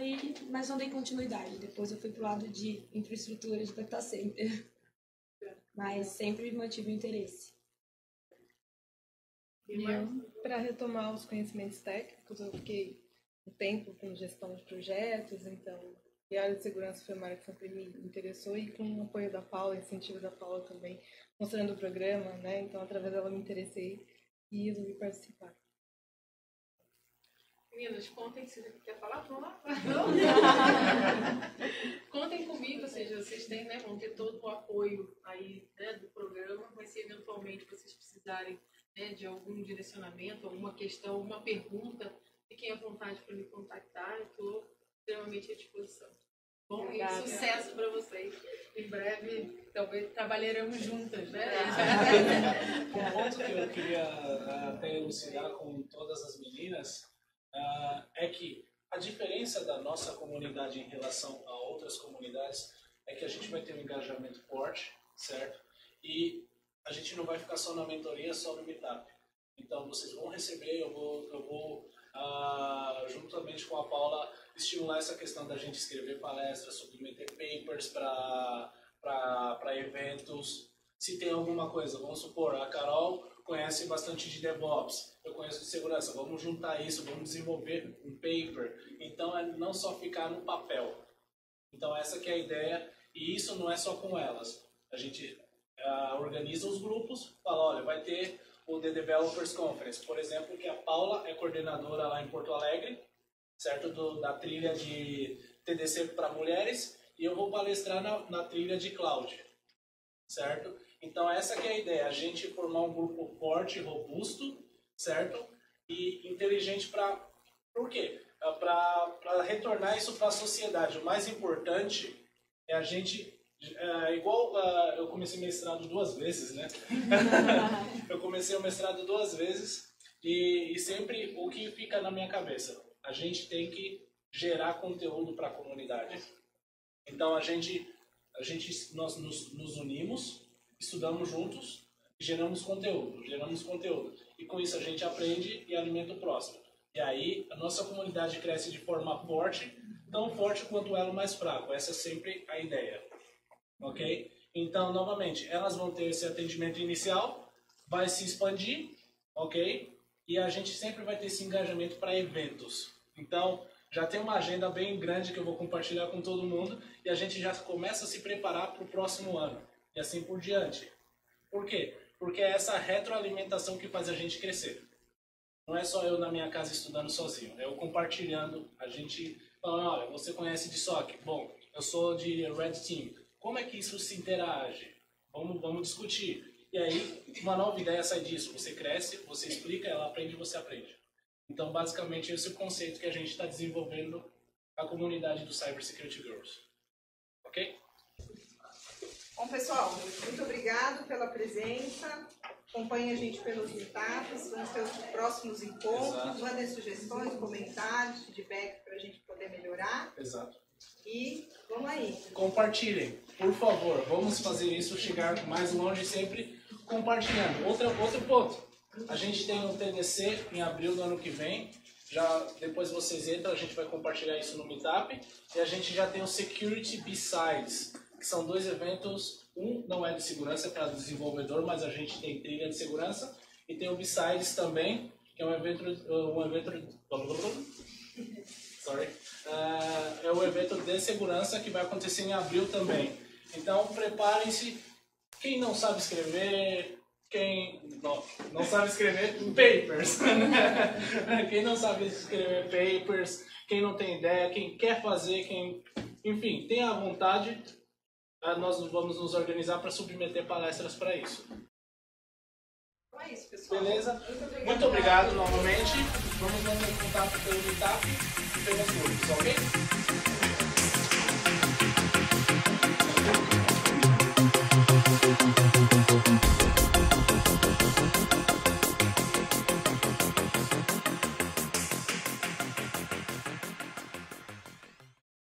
mas não dei continuidade. Depois eu fui pro lado de infraestrutura de data center, mas sempre mantive o interesse. Para retomar os conhecimentos técnicos, eu fiquei um tempo com gestão de projetos, então, e a área de segurança foi uma área que sempre me interessou, e com o apoio da Paula, incentivo da Paula também, mostrando o programa, né? Então, através dela me interessei e resolvi participar. Meninas, contem se você quer falar, vamos lá. Contem comigo, ou seja, vocês têm, né, vão ter todo o apoio aí, né, do programa, mas se eventualmente vocês precisarem, né, de algum direcionamento, alguma questão, alguma pergunta, fiquem à vontade para me contactar, eu estou extremamente à disposição. Bom, e sucesso para vocês. Em breve, talvez trabalharemos juntas, né? Um ponto que eu queria até elucidar com todas as meninas é que a diferença da nossa comunidade em relação a outras comunidades é que a gente vai ter um engajamento forte, certo? E a gente não vai ficar só na mentoria, só no meetup. Então, vocês vão receber, eu vou juntamente com a Paula, estimular essa questão da gente escrever palestras, submeter papers para eventos. Se tem alguma coisa, vamos supor, a Carol conhece bastante de DevOps, eu conheço de segurança, vamos juntar isso, vamos desenvolver um paper. Então, é não só ficar no papel. Então, essa que é a ideia, e isso não é só com elas. A gente organiza os grupos, fala, olha, vai ter o The Developers Conference, por exemplo, que a Paula é coordenadora lá em Porto Alegre, certo? Da trilha de TDC para mulheres, e eu vou palestrar na trilha de Cloud, certo? Então essa que é a ideia, a gente formar um grupo forte, robusto, certo? E inteligente para... Por quê? Para retornar isso para a sociedade. O mais importante é a gente... eu comecei mestrado 2 vezes, né? Eu comecei o mestrado 2 vezes E sempre o que fica na minha cabeça, a gente tem que gerar conteúdo para a comunidade. Então nós nos unimos, estudamos juntos, geramos conteúdo. E com isso a gente aprende e alimenta o próximo. E aí a nossa comunidade cresce de forma forte, tão forte quanto o elo mais fraco. Essa é sempre a ideia. Ok? Então, novamente, elas vão ter esse atendimento inicial, vai se expandir, ok? E a gente sempre vai ter esse engajamento para eventos. Então, já tem uma agenda bem grande que eu vou compartilhar com todo mundo e a gente já começa a se preparar para o próximo ano. E assim por diante. Por quê? Porque é essa retroalimentação que faz a gente crescer. Não é só eu na minha casa estudando sozinho, é eu compartilhando, a gente falando, olha, você conhece de SOC? Bom, eu sou de Red Team. Como é que isso se interage? Vamos discutir. E aí, uma nova ideia sai disso. Você cresce, você explica, ela aprende, você aprende. Então, basicamente, esse é o conceito que a gente está desenvolvendo a comunidade do Cybersecurity Girls. Ok? Bom, pessoal, muito obrigado pela presença. Acompanhe a gente pelos meetups, vamos ter os próximos encontros, Exato. mandem sugestões, comentários, feedback para a gente poder melhorar. Exato. E vamos aí. Compartilhem, por favor. Vamos fazer isso chegar mais longe sempre compartilhando. Outro ponto. A gente tem um TDC em abril do ano que vem. Já depois vocês entram, a gente vai compartilhar isso no Meetup. E a gente já tem o Security B-Sides, que são 2 eventos. Um não é de segurança, é para desenvolvedor, mas a gente tem trilha de segurança. E tem o B-Sides também, que é um evento é um evento de segurança que vai acontecer em abril também. Então, preparem-se. Quem não sabe escrever, quem não sabe escrever papers, né? Quem não sabe escrever papers, quem não tem ideia, quem quer fazer, enfim, tenha a vontade, nós vamos nos organizar para submeter palestras para isso. Então é isso, pessoal. Beleza? Muito obrigado novamente. Vamos manter contato pelo Meetup e pelas coisas, ok?